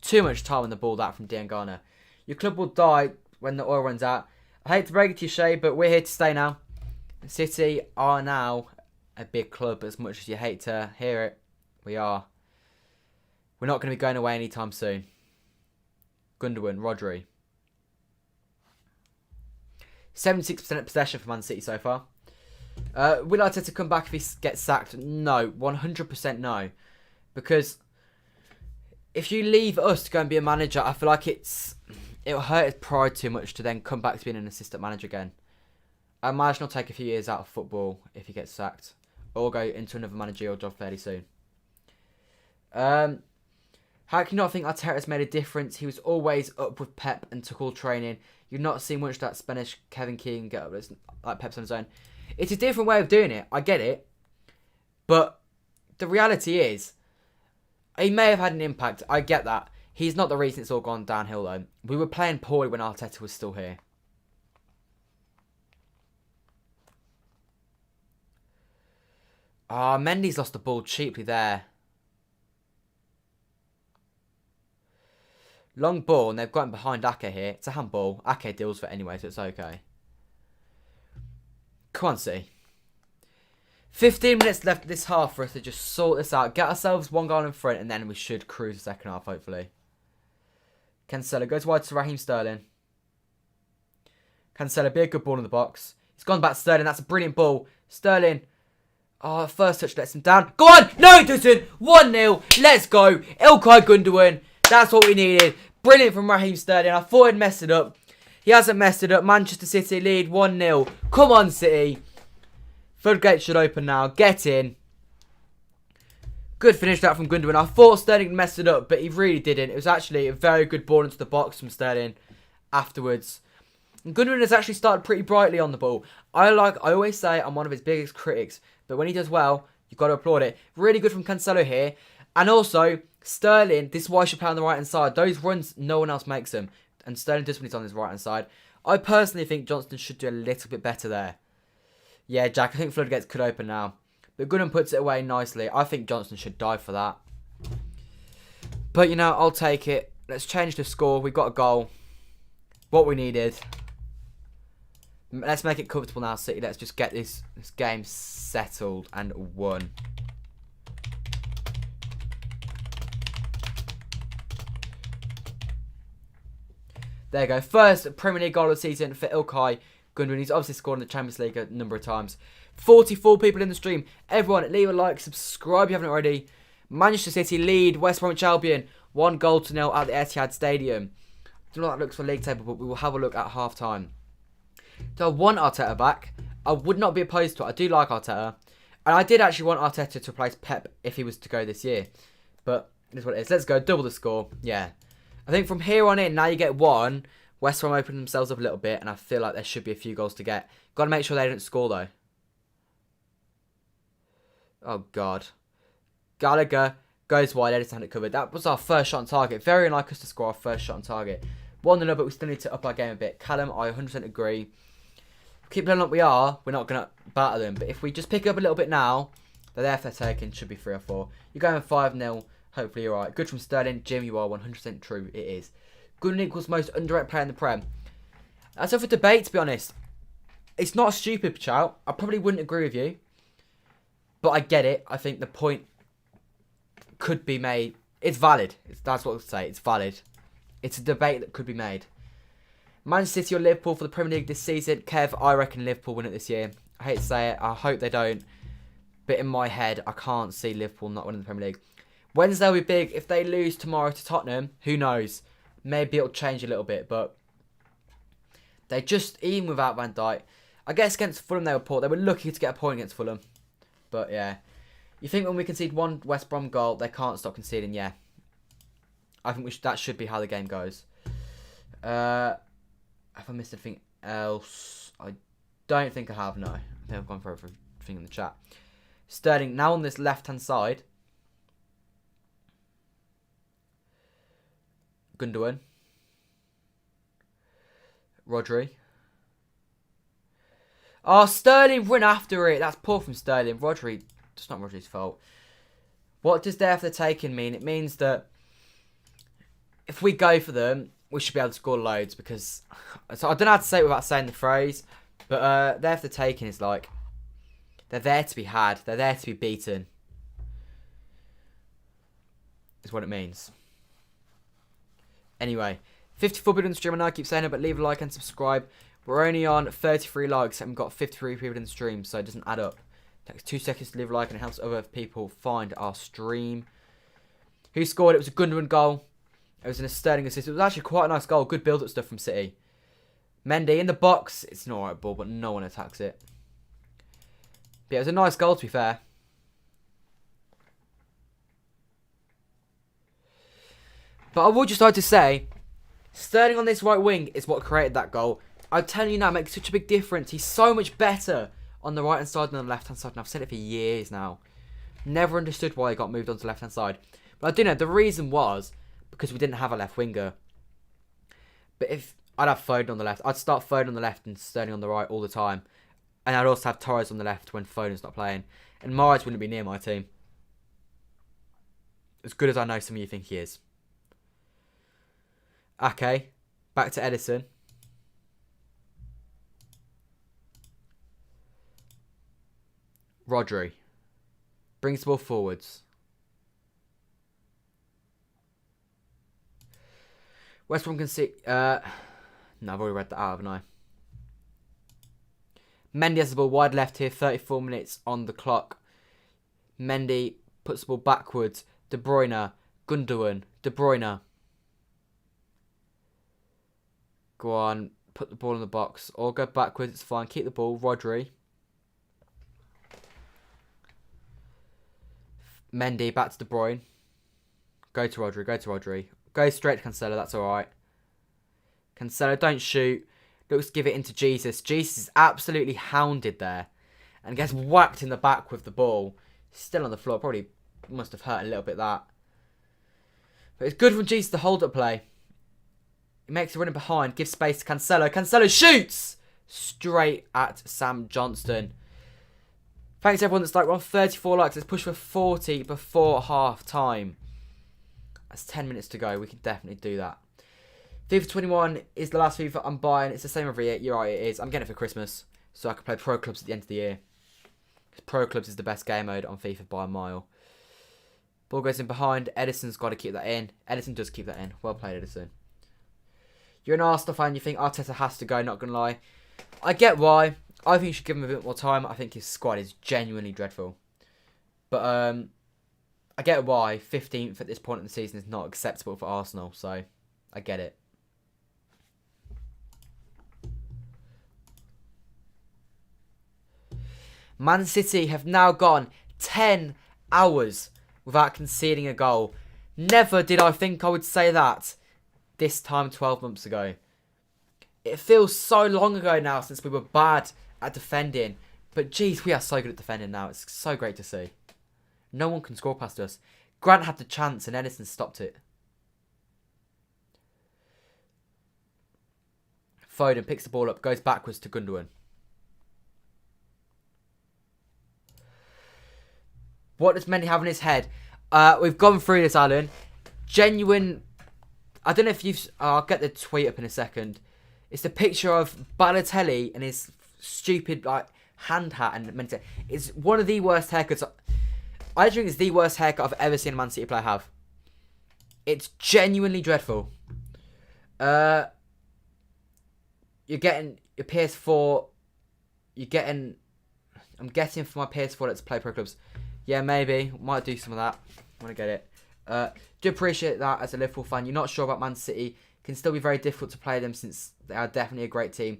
[SPEAKER 1] Too much time on the ball that from Diangana. Your club will die when the oil runs out. I hate to break it to you, Shay, but we're here to stay now. City are now a big club, as much as you hate to hear it. We are. We're not going to be going away anytime soon. Gundogan, Rodri. 76% possession for Man City so far. Will Arteta come back if he gets sacked? No, 100% no. Because if you leave us to go and be a manager, I feel like it'll hurt his pride too much to then come back to being an assistant manager again. I imagine he'll take a few years out of football if he gets sacked. Or go into another managerial job fairly soon. How can you not think Arteta has made a difference? He was always up with Pep and took all training. You've not seen much of that Spanish Kevin Keegan get up like Pep's on his own. It's a different way of doing it. I get it. But the reality is, he may have had an impact. I get that. He's not the reason it's all gone downhill though. We were playing poorly when Arteta was still here. Mendy's lost the ball cheaply there. Long ball, and they've gotten behind Ake here. It's a handball. Ake deals for it anyway, so it's okay. Come on, City. 15 minutes left of this half for us to just sort this out. Get ourselves 1 goal in front, and then we should cruise the second half, hopefully. Cancelo goes wide to Raheem Sterling. Cancelo, be a good ball in the box. He's gone back to Sterling. That's a brilliant ball. Sterling. Oh, first touch lets him down. Go on! No, it doesn't! 1-0. Let's go. Ilkay Gundogan. That's what we needed. Brilliant from Raheem Sterling. I thought he'd messed it up. He hasn't messed it up. Manchester City lead 1-0. Come on, City. Floodgates should open now. Get in. Good finish that from Gundogan. I thought Sterling messed it up, but he really didn't. It was actually a very good ball into the box from Sterling afterwards. And Gundogan has actually started pretty brightly on the ball. I always say I'm one of his biggest critics, but when he does well, you've got to applaud it. Really good from Cancelo here. And also, Sterling, this is why I should play on the right-hand side. Those runs, no one else makes them. And Sterling does when he's on his right-hand side. I personally think Johnston should do a little bit better there. Yeah, Jack, I think Floodgates could open now. But Gundogan puts it away nicely. I think Johnston should die for that. But, you know, I'll take it. Let's change the score. We've got a goal. What we needed. Let's make it comfortable now, City. Let's just get this game settled and won. There you go. First Premier League goal of the season for Ilkay Gundogan. He's obviously scored in the Champions League a number of times. 44 people in the stream. Everyone, leave a like, subscribe if you haven't already. Manchester City lead West Bromwich Albion 1-0 at the Etihad Stadium. Don't know how that looks for league table, but we will have a look at half time. So I want Arteta back. I would not be opposed to it. I do like Arteta. And I did actually want Arteta to replace Pep if he was to go this year. But it is what it is. Let's go. Double the score. Yeah. I think from here on in, now you get 1. West Brom open themselves up a little bit. And I feel like there should be a few goals to get. Got to make sure they don't score though. Oh, God. Gallagher goes wide. Edison had it covered. That was our first shot on target. Very unlike us to score our first shot on target. 1-0, but we still need to up our game a bit. Callum, I 100% agree. Keep playing like we are, we're not going to batter them. But if we just pick up a little bit now, they're there for taking. Should be 3 or 4. You're going 5-0. Hopefully you're right. Good from Sterling. Jim, you are 100% true. It is. Gundogan equals most underrated player in the Prem. That's up for debate, to be honest. It's not a stupid shout. I probably wouldn't agree with you. But I get it. I think the point could be made It's valid. That's what I'll say. It's valid. It's a debate that could be made. Man City or Liverpool for the Premier League this season? Kev, I reckon Liverpool win it this year. I hate to say it. I hope they don't. But in my head, I can't see Liverpool not winning the Premier League. Wednesday will be big. If they lose tomorrow to Tottenham, who knows? Maybe it'll change a little bit. But they just, even without Van Dijk, I guess against Fulham they were poor. They were lucky to get a point against Fulham. But yeah. You think when we concede one West Brom goal, they can't stop conceding? Yeah. I think that should be how the game goes. Have I missed anything else? I don't think I have, no. I think I've gone for everything in the chat. Sterling, now on this left-hand side. Gundogan. Rodri. Oh, Sterling run after it. That's poor from Sterling. Rodri, it's not Rodri's fault. What does there for the taking mean? It means that if we go for them, we should be able to score loads because... So I don't know how to say it without saying the phrase. But there for the taking is like... They're there to be had. They're there to be beaten. Is what it means. Anyway. 54 people in the stream. I know I keep saying it, but leave a like and subscribe. We're only on 33 likes and we've got 53 people in the stream. So it doesn't add up. It takes 2 seconds to leave a like and it helps other people find our stream. Who scored? It was a Gundogan goal. It was in a Sterling assist. It was actually quite a nice goal. Good build-up stuff from City. Mendy in the box. It's an alright ball, but no one attacks it. But yeah, it was a nice goal, to be fair. But I would just like to say, Sterling on this right wing is what created that goal. I'm telling you now, it makes such a big difference. He's so much better on the right-hand side than on the left-hand side. And I've said it for years now. Never understood why he got moved on to the left-hand side. But I do know the reason was because we didn't have a left winger. But if I'd have Foden on the left, I'd start Foden on the left and Sterling on the right all the time. And I'd also have Torres on the left when Foden's not playing. And Mahrez wouldn't be near my team. As good as I know some of you think he is. Okay, back to Edison. Rodri. Brings the ball forwards. West Brom can see... no, I've already read that out, haven't I? Mendy has the ball wide left here. 34 minutes on the clock. Mendy puts the ball backwards. De Bruyne. Gundogan. De Bruyne. Go on. Put the ball in the box. Or go backwards. It's fine. Keep the ball. Rodri. Mendy back to De Bruyne. Go to Rodri. Go to Rodri. Go straight to Cancelo. That's alright. Cancelo, don't shoot. Looks to give it into Jesus. Jesus is absolutely hounded there. And gets whacked in the back with the ball. Still on the floor. Probably must have hurt a little bit that. But it's good from Jesus to hold up play. He makes a running behind. Gives space to Cancelo. Cancelo shoots! Straight at Sam Johnston. Thanks everyone that's like. We're on 34 likes. Let's push for 40 before half time. That's 10 minutes to go. We can definitely do that. FIFA 21 is the last FIFA I'm buying. It's the same every year. You're right, it is. I'm getting it for Christmas. So I can play Pro Clubs at the end of the year. Pro Clubs is the best game mode on FIFA by a mile. Ball goes in behind. Edison's got to keep that in. Edison does keep that in. Well played, Edison. You're an Arsenal fan. You think Arteta has to go, not going to lie. I get why. I think you should give him a bit more time. I think his squad is genuinely dreadful. But I get why 15th at this point in the season is not acceptable for Arsenal. So I get it. Man City have now gone 10 hours without conceding a goal. Never did I think I would say that this time 12 months ago. It feels so long ago now since we were bad at defending. But geez, we are so good at defending now. It's so great to see. No one can score past us. Grant had the chance and Edison stopped it. Foden picks the ball up, goes backwards to Gundogan. What does Mendy have in his head? We've gone through this, Alan. Genuine... I don't know if you've... I'll get the tweet up in a second. It's the picture of Balotelli and his stupid hand hat and Mendy. It's one of the worst haircuts. I think it's the worst haircut I've ever seen a Man City player have. It's genuinely dreadful. You're getting your PS4. You're getting. I'm getting for my PS4 Let's Play Pro Clubs. Yeah, maybe. Might do some of that. I want to get it. Do appreciate that as a Liverpool fan. You're not sure about Man City. Can still be very difficult to play them since they are definitely a great team.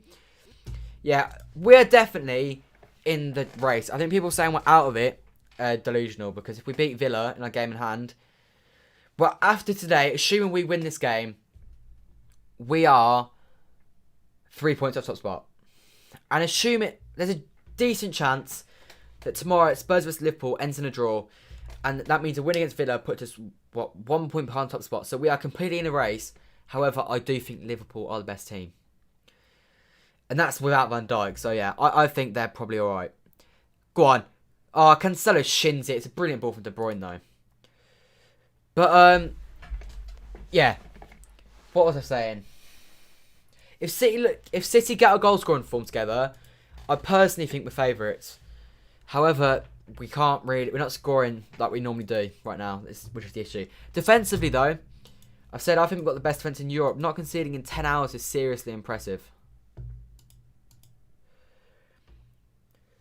[SPEAKER 1] Yeah, we're definitely in the race. I think people saying we're out of it delusional, because if we beat Villa in our game in hand, well, after today, assuming we win this game, we are 3 points off top spot. And assume there's a decent chance that tomorrow Spurs vs Liverpool ends in a draw, and that means a win against Villa puts us 1 point behind top spot. So we are completely in a race. However, I do think Liverpool are the best team. And that's without Van Dijk. So, yeah, I think they're probably all right. Go on. Oh, Cancelo shins it. It's a brilliant ball from De Bruyne, though. But, yeah. What was I saying? If City get a goal scoring form together, I personally think we're favourites. However, we're not scoring like we normally do right now, which is the issue. Defensively, though, I've said I think we've got the best defence in Europe. Not conceding in 10 hours is seriously impressive.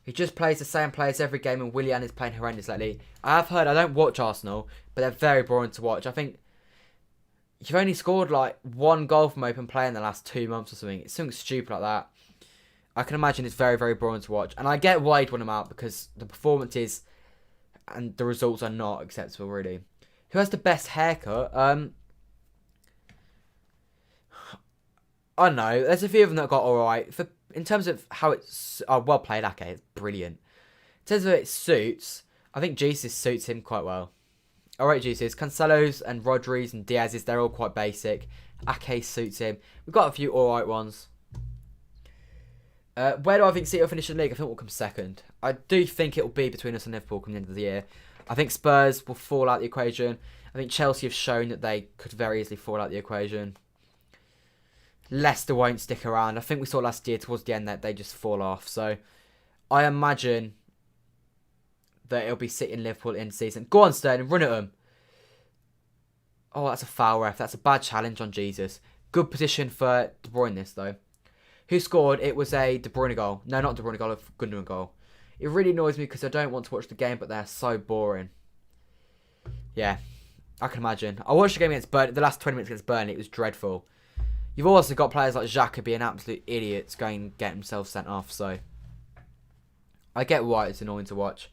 [SPEAKER 1] He just plays the same players every game, and Willian is playing horrendous lately. I have heard, I don't watch Arsenal, but they're very boring to watch. I think you've only scored like 1 goal from open play in the last 2 months or something. It's something stupid like that. I can imagine it's very, very boring to watch. And I get why he'd want him out, because the performances and the results are not acceptable, really. Who has the best haircut? I don't know. There's a few of them that got alright. In terms of how it's... Oh, well played, Ake. It's brilliant. In terms of it suits, I think Jesus suits him quite well. Alright, Jesus. Cancelo's and Rodri's and Diaz's, they're all quite basic. Ake suits him. We've got a few alright ones. Where do I think City will finish in the league? I think we'll come second. I do think it will be between us and Liverpool come the end of the year. I think Spurs will fall out the equation. I think Chelsea have shown that they could very easily fall out the equation. Leicester won't stick around. I think we saw last year towards the end that they just fall off. So I imagine that it'll be City and Liverpool in the season. Go on, Sterling, run at them. Oh, that's a foul, ref. That's a bad challenge on Jesus. Good position for De Bruyne this, though. Who scored? It was a De Bruyne goal. No, not De Bruyne goal, a Gundogan goal. It really annoys me because I don't want to watch the game, but they're so boring. Yeah, I can imagine. I watched the game against Burnley, the last 20 minutes against Burnley. It was dreadful. You've also got players like Xhaka being absolute idiots going and getting himself sent off, so I get why it's annoying to watch.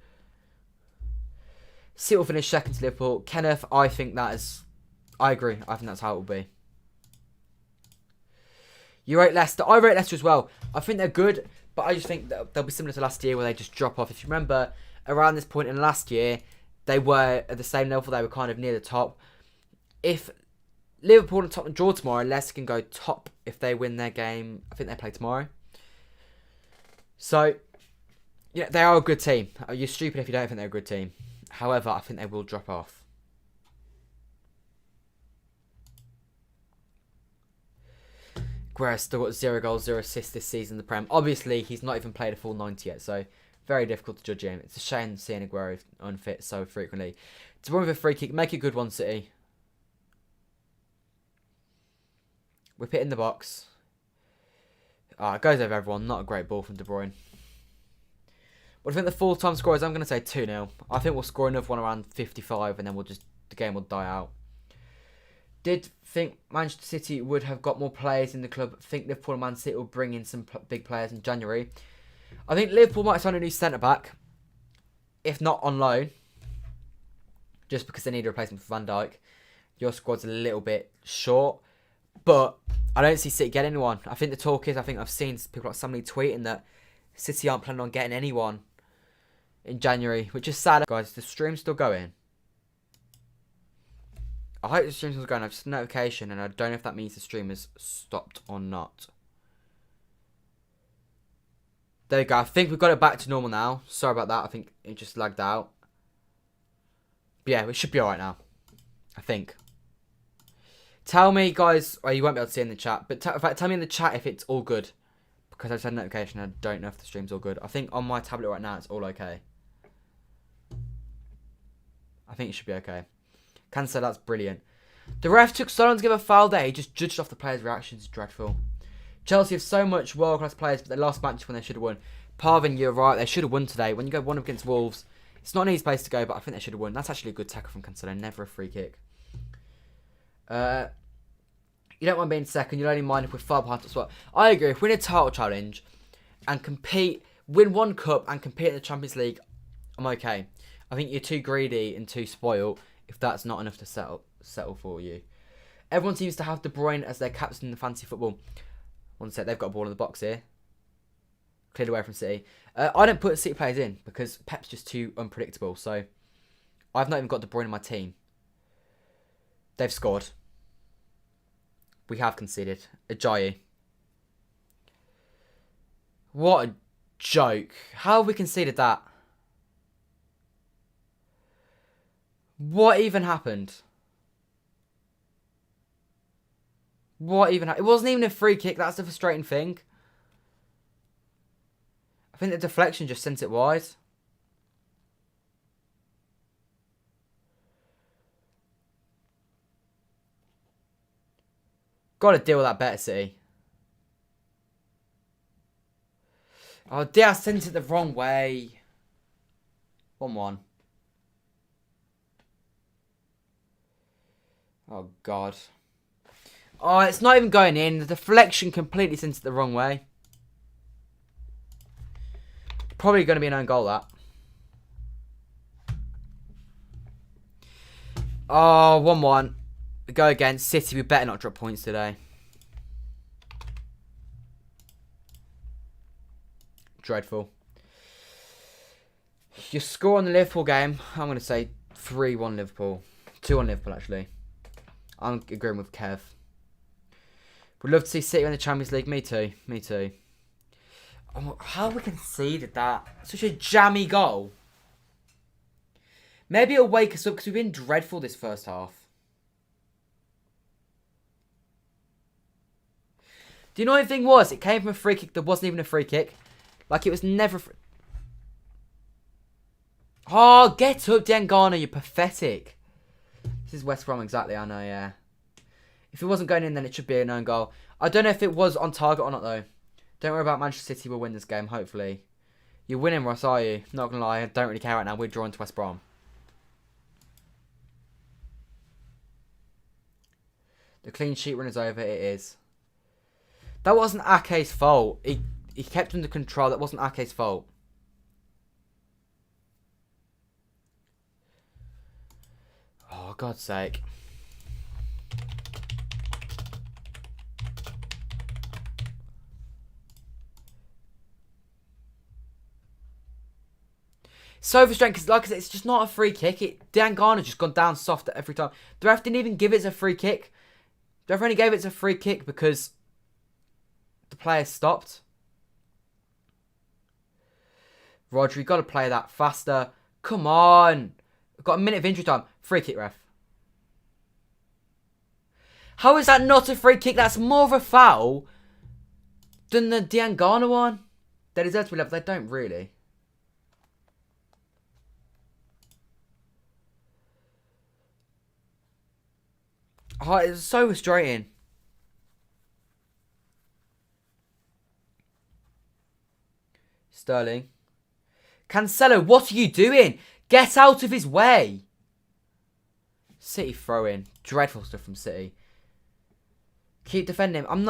[SPEAKER 1] City will finish second to Liverpool. Kenneth, I think that is... I agree. I think that's how it will be. You rate Leicester. I rate Leicester as well. I think they're good, but I just think they'll be similar to last year where they just drop off. If you remember, around this point in last year, they were at the same level. They were kind of near the top. If Liverpool and Tottenham draw tomorrow, Leicester can go top if they win their game. I think they play tomorrow. So, yeah, they are a good team. You're stupid if you don't think they're a good team. However, I think they will drop off. Guerrero's still got 0 goals, 0 assists this season in the Prem. Obviously, he's not even played a full 90 yet, so very difficult to judge him. It's a shame seeing Aguero unfit so frequently. To run with a free kick, make a good one, City. Whip it in the box. It goes over everyone. Not a great ball from De Bruyne. What do you think the full-time score is? I'm going to say 2-0. I think we'll score another one around 55 and then the game will die out. Did think Manchester City would have got more players in the club. Think Liverpool and Man City will bring in some big players in January. I think Liverpool might sign a new centre-back. If not on loan. Just because they need a replacement for Van Dijk. Your squad's a little bit short. But I don't see City getting anyone. I think the talk is, I think I've seen people like somebody tweeting that City aren't planning on getting anyone in January, which is sad. Guys, the stream's still going. I hope the stream's still going. I've just a notification and I don't know if that means the stream has stopped or not. There we go. I think we've got it back to normal now. Sorry about that. I think it just lagged out. But yeah, we should be alright now. I think. Tell me, guys, you won't be able to see in the chat, but in fact, tell me in the chat if it's all good. Because I just had a notification, I don't know if the stream's all good. I think on my tablet right now, it's all okay. I think it should be okay. Cancel, that's brilliant. The ref took so long to give a foul there. He just judged off the players' reactions. Dreadful. Chelsea have so much world-class players, but they lost matches when they should have won. Parvin, you're right. They should have won today. When you go 1 against Wolves, it's not an easy place to go, but I think they should have won. That's actually a good tackle from Cancelo. Never a free kick. You don't mind being second. You'll only mind if we're far behind as well. I agree. If we win a title challenge and compete, win one cup and compete in the Champions League, I'm okay. I think you're too greedy and too spoiled if that's not enough to settle for you. Everyone seems to have De Bruyne as their captain in the fantasy football. One sec, they've got a ball in the box here. Cleared away from City. I don't put City players in because Pep's just too unpredictable. So I've not even got De Bruyne in my team. They've scored. We have conceded. Ajayi. What a joke. How have we conceded that? What even happened? What even happened? It wasn't even a free kick. That's the frustrating thing. I think the deflection just sent it wide. Got to deal with that better, City. Oh, Diaz sent it the wrong way. 1-1. Oh, God. Oh, it's not even going in. The deflection completely sent it the wrong way. Probably going to be an own goal, that. Oh, 1-1. We go again. City, we better not drop points today. Dreadful. Your score on the Liverpool game, I'm going to say 3-1 Liverpool. 2-1 Liverpool, actually. I'm agreeing with Kev. Would love to see City in the Champions League. Me too. Me too. Oh, how we conceded that? Such a jammy goal. Maybe it'll wake us up because we've been dreadful this first half. Do you know what the thing was? It came from a free kick that wasn't even a free kick. Like it was never... Oh, get up, Diangana, you're pathetic. This is West Brom, exactly, I know, yeah. If it wasn't going in, then it should be an own goal. I don't know if it was on target or not, though. Don't worry about Manchester City. We'll win this game, hopefully. You're winning, Ross, are you? Not going to lie, I don't really care right now. We're drawing to West Brom. The clean sheet run is over. It is. That wasn't Ake's fault. He kept under control. That wasn't Ake's fault. Oh, God's sake. So frustrating because, like I said, it's just not a free kick. Diangana's just gone down soft every time. The ref didn't even give it a free kick. The ref only gave it a free kick because the player stopped. Roger, you got to play that faster. Come on. We've got a minute of injury time. Free kick, ref. How is that not a free kick? That's more of a foul than the Diangana one. They deserve to be left. They don't really. Oh, it's so frustrating. Sterling. Cancelo, what are you doing? Get out of his way. City throw-in. Dreadful stuff from City. Keep defending him. I'm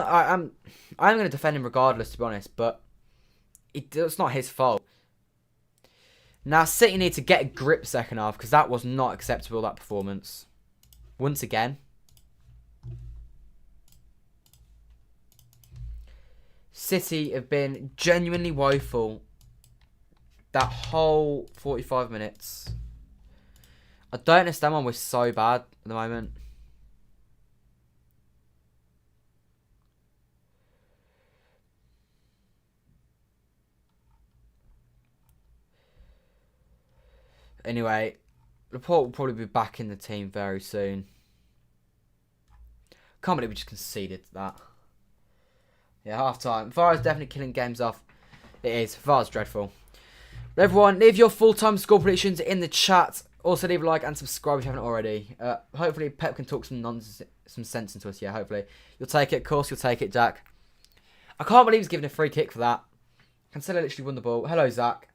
[SPEAKER 1] going to defend him regardless, to be honest, but it's not his fault. Now, City need to get a grip second half because that was not acceptable, that performance. Once again. City have been genuinely woeful that whole 45 minutes. I don't understand why we're so bad at the moment. Anyway, Laporte will probably be back in the team very soon. Can't believe we just conceded that. Yeah, half time. VAR's definitely killing games off. It is. VAR's dreadful. Everyone, leave your full-time score predictions in the chat. Also, leave a like and subscribe if you haven't already. Hopefully, Pep can talk some sense into us. Yeah, hopefully. You'll take it. Of course, you'll take it, Jack. I can't believe he's given a free kick for that. Cancelo literally won the ball. Hello, Zach.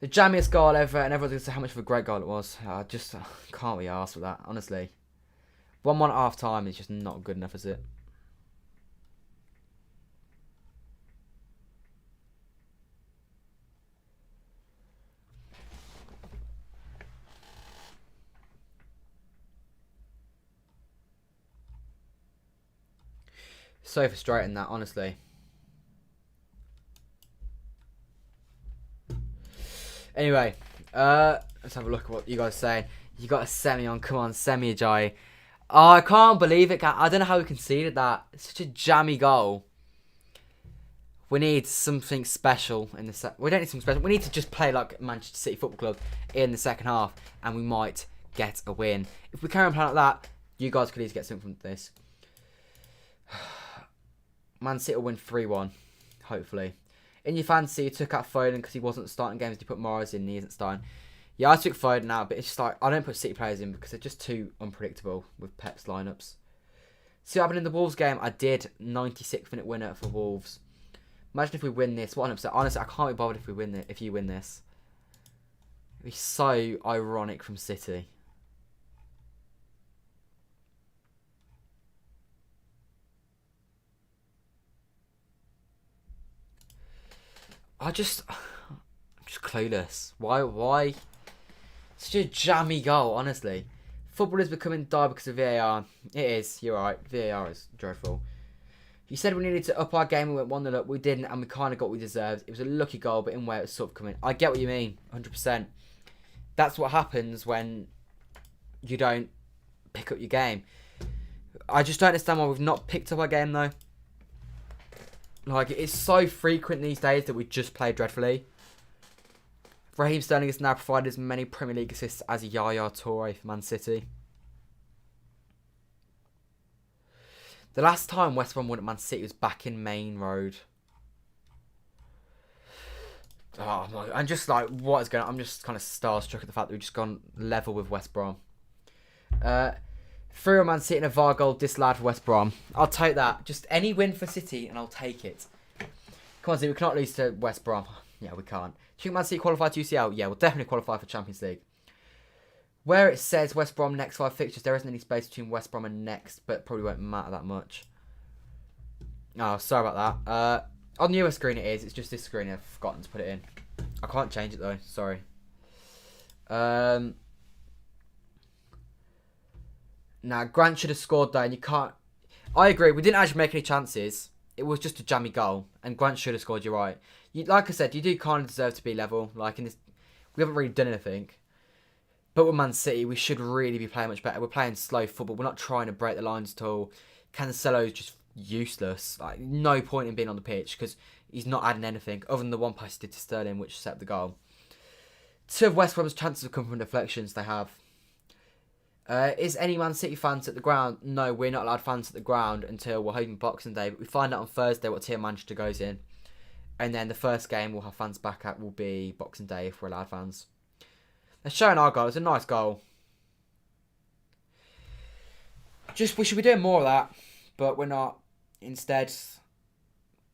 [SPEAKER 1] The jammiest goal ever, and everyone's going to say how much of a great goal it was. I just can't be arsed with that, honestly. 1-1 at half time is just not good enough, is it? So frustrating that, honestly. Anyway, let's have a look at what you guys are saying. You got a semi on. Come on, semi Ajayi. Oh, I can't believe it. I don't know how we conceded that. It's such a jammy goal. We need something special in the we don't need something special. We need to just play like Manchester City Football Club in the second half, and we might get a win. If we carry on playing like that, you guys could easily get something from this. Man City will win 3-1, hopefully. In your fancy, you took out Foden because he wasn't starting games. You put Morris in, and he isn't starting. Yeah, I took Foden out, but it's just like, I don't put City players in because they're just too unpredictable with Pep's lineups. See what happened in the Wolves game? I did 96th-minute winner for Wolves. Imagine if we win this. What an upset. Honestly, I can't be bothered if we win it. If you win this. It'd be so ironic from City. I'm just clueless. Why? Such a jammy goal, honestly. Football is becoming dire because of VAR. It is, you're right. VAR is dreadful. You said we needed to up our game. We went 1-0 up. We didn't, and we kind of got what we deserved. It was a lucky goal, but in where it was sort of coming. I get what you mean, 100%. That's what happens when you don't pick up your game. I just don't understand why we've not picked up our game, though. Like, it's so frequent these days that we just play dreadfully. Raheem Sterling has now provided as many Premier League assists as Yaya Toure for Man City. The last time West Brom won at Man City was back in Main Road. Oh my! I'm just like, what is going on? I'm just kind of starstruck at the fact that we've just gone level with West Brom. 3-1 Man City and a VAR goal disallowed for West Brom. I'll take that. Just any win for City and I'll take it. Come on, City, we cannot lose to West Brom. Yeah, we can't. Do you think Man City qualify to UCL? Yeah, we'll definitely qualify for Champions League. Where it says West Brom next 5 fixtures, there isn't any space between West Brom and next, but it probably won't matter that much. Oh, sorry about that. On the US screen it is. It's just this screen I've forgotten to put it in. I can't change it though. Sorry. Now, Grant should have scored though, and you can't... I agree, we didn't actually make any chances. It was just a jammy goal, and Grant should have scored, you're right. Like I said, you do kind of deserve to be level. Like, in this, we haven't really done anything. But with Man City, we should really be playing much better. We're playing slow football. We're not trying to break the lines at all. Cancelo's just useless. Like, no point in being on the pitch, because he's not adding anything, other than the one pass he did to Sterling, which set up the goal. 2 of West Brom's chances have come from deflections, they have. Is any Man City fans at the ground? No, we're not allowed fans at the ground until we're hoping Boxing Day. But we find out on Thursday what tier Manchester goes in. And then the first game we'll have fans back at will be Boxing Day if we're allowed fans. They're showing our goal. It's a nice goal. We should be doing more of that. But we're not. Instead,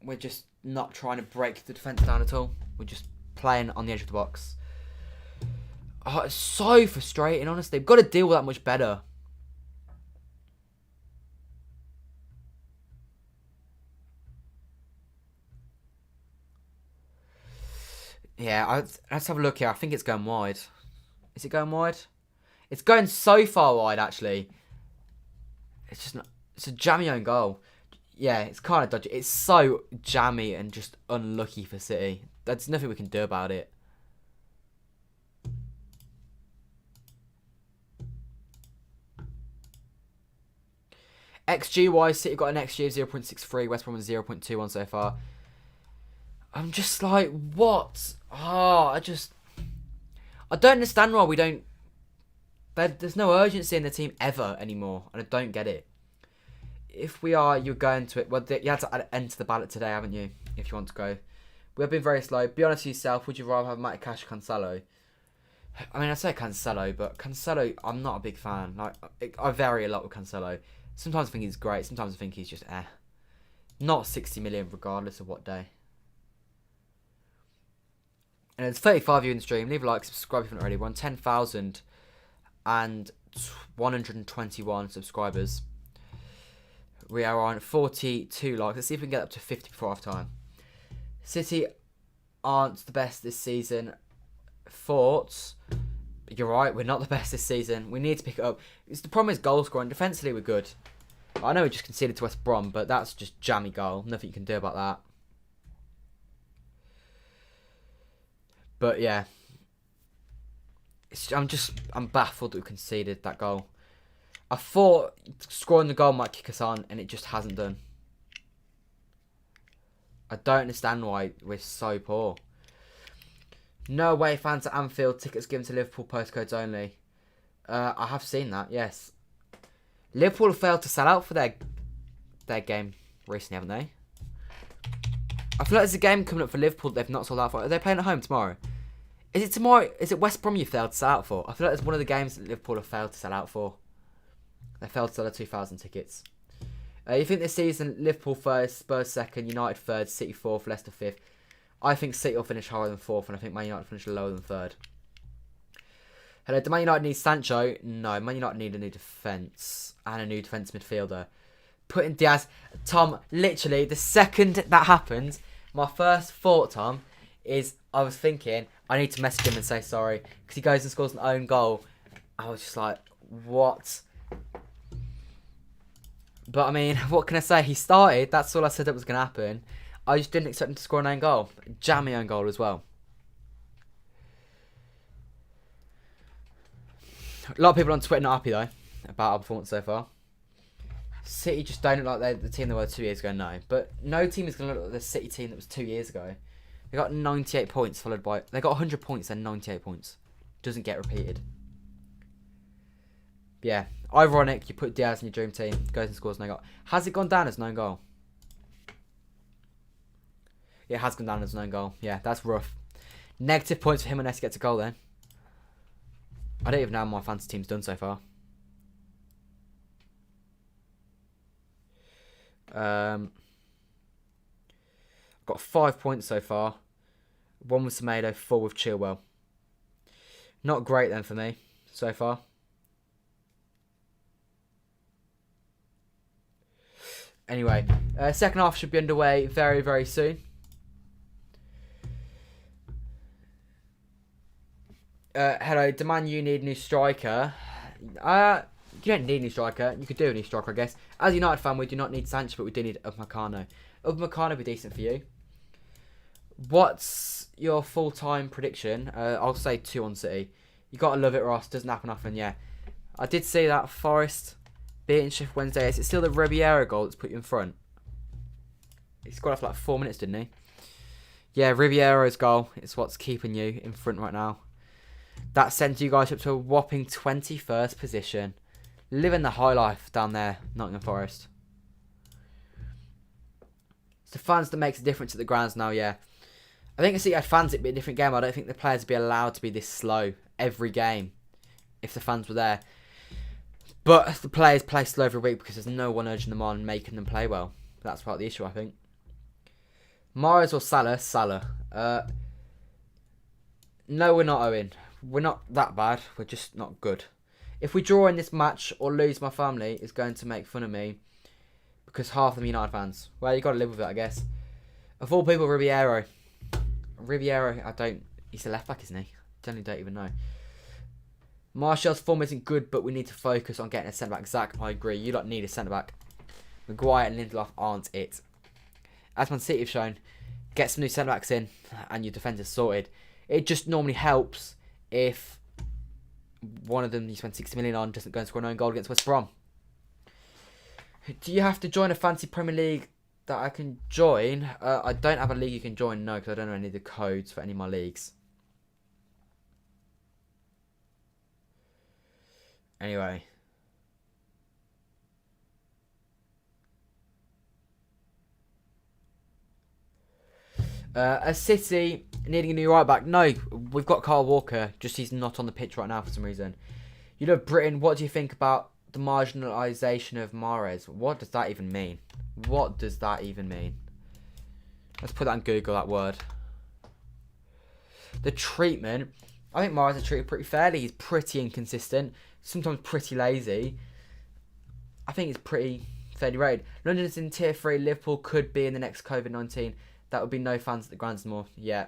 [SPEAKER 1] we're just not trying to break the defence down at all. We're just playing on the edge of the box. Oh, it's so frustrating, honestly. We've got to deal with that much better. Yeah, let's have a look here. I think it's going wide. Is it going wide? It's going so far wide, actually. It's just not... It's a jammy own goal. Yeah, it's kind of dodgy. It's so jammy and just unlucky for City. There's nothing we can do about it. XG-wise, City got an XG of 0.63. West Brom was 0.21 so far. I'm just like, what? Oh, I don't understand why we don't... There's no urgency in the team ever anymore, and I don't get it. If we are, you're going to it. Well, you had to enter the ballot today, haven't you? If you want to go. We have been very slow. Be honest with yourself. Would you rather have Matty Cash or Cancelo? I mean, I say Cancelo, but Cancelo, I'm not a big fan. Like, I vary a lot with Cancelo. Sometimes I think he's great. Sometimes I think he's just Not 60 million, regardless of what day. And it's 35 of you in the stream. Leave a like, subscribe if you're not already. We're on 10,121 subscribers. We are on 42 likes. Let's see if we can get up to 50 before half time. City aren't the best this season. Thoughts? You're right, we're not the best this season. We need to pick it up. The problem is goal scoring. Defensively, we're good. I know we just conceded to West Brom, but that's just jammy goal. Nothing you can do about that. But yeah, I'm baffled that we conceded that goal. I thought scoring the goal might kick us on, and it just hasn't done. I don't understand why we're so poor. No away fans at Anfield. Tickets given to Liverpool postcodes only. I have seen that, yes. Liverpool have failed to sell out for their game recently, haven't they? I feel like there's a game coming up for Liverpool that they've not sold out for. Are they playing at home tomorrow? Is it tomorrow? Is it West Brom you failed to sell out for? I feel like it's one of the games that Liverpool have failed to sell out for. They failed to sell out 2,000 tickets. You think this season Liverpool first, Spurs second, United third, City fourth, Leicester fifth? I think City will finish higher than fourth, and I think Man United will finish lower than third. Hello, do Man United need Sancho? No, Man United need a new defence and a new defence midfielder. Put in Diaz. Tom, literally, the second that happened, my first thought, Tom, is I was thinking, I need to message him and say sorry, because he goes and scores an own goal. I was just like, what? But, I mean, what can I say? He started. That's all I said that was going to happen. I just didn't expect him to score an own goal. Jammy own goal as well. A lot of people on Twitter not happy, though, about our performance so far. City just don't look like they're the team they were 2 years ago, no. But no team is going to look like the City team that was 2 years ago. They got 98 points, followed by... They got 100 points and 98 points. Doesn't get repeated. Yeah, ironic, you put Diaz in your dream team, goes and scores no goal. Has it gone down as no goal? It has gone down as no goal. Yeah, that's rough. Negative points for him unless he gets a goal then. I don't even know how my fantasy team's done so far. I've got 5 points so far. 1 with Semedo, 4 with Chilwell. Not great then for me so far. Anyway, second half should be underway very, very soon. Hello, demand you need a new striker. You don't need a new striker. You could do a new striker, I guess. As a United fan, we do not need Sancho, but we do need Upamecano. Upamecano would be decent for you. What's your full-time prediction? I'll say 2 on City. You got to love it, Ross. Doesn't happen often, yeah. I did see that Forest beating Sheffield Wednesday. Is it still the Ribeiro goal that's put you in front? He scored after like 4 minutes, didn't he? Yeah, Ribeiro's goal is what's keeping you in front right now. That sends you guys up to a whopping 21st position. Living the high life down there, Nottingham Forest. It's the fans that makes a difference at the grounds now, yeah. I think if you had fans, it'd be a different game. I don't think the players would be allowed to be this slow every game if the fans were there. But the players play slow every week because there's no one urging them on, making them play well. That's part of the issue, I think. Mahrez or Salah? Salah. No, we're not, Owen. We're not that bad. We're just not good. If we draw in this match or lose, my family is going to make fun of me because half of them are United fans. Well, you got to live with it, I guess. Of all people, Ribeiro. He's a left back, isn't he? Generally don't even know. Martial's form isn't good, but we need to focus on getting a centre-back. Zach, I agree. You lot need a centre-back. Maguire and Lindelof aren't it. As Man City have shown, get some new centre-backs in and your defence is sorted. It just normally helps if one of them you spend 60 million on doesn't go and score an own goal against West Brom. Do you have to join a fancy Premier League that I can join? I don't have a league you can join, no, because I don't know any of the codes for any of my leagues. Anyway. A City needing a new right back. No, we've got Kyle Walker. Just he's not on the pitch right now for some reason. You know, Britain, what do you think about the marginalisation of Mahrez? What does that even mean? What does that even mean? Let's put that on Google, that word. The treatment. I think Mahrez is treated pretty fairly. He's pretty inconsistent. Sometimes pretty lazy. I think he's pretty fairly rated. London's in tier 3. Liverpool could be in the next COVID-19. That would be no fans at the grounds anymore. Yeah.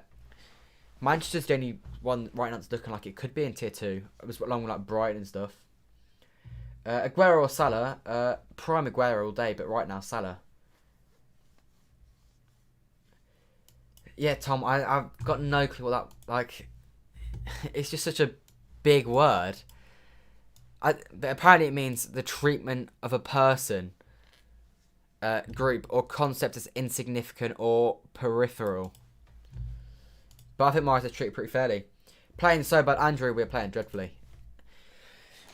[SPEAKER 1] Manchester's the only one right now that's looking like it could be in tier 2. It was along with like Brighton and stuff. Aguero or Salah? Prime Aguero all day, but right now Salah. Yeah, Tom, I've got no clue what that, like, it's just such a big word. But apparently it means the treatment of a person, group, or concept as insignificant or peripheral. But I think Mahrez is treated pretty fairly. Playing so bad, Andrew, we're playing dreadfully.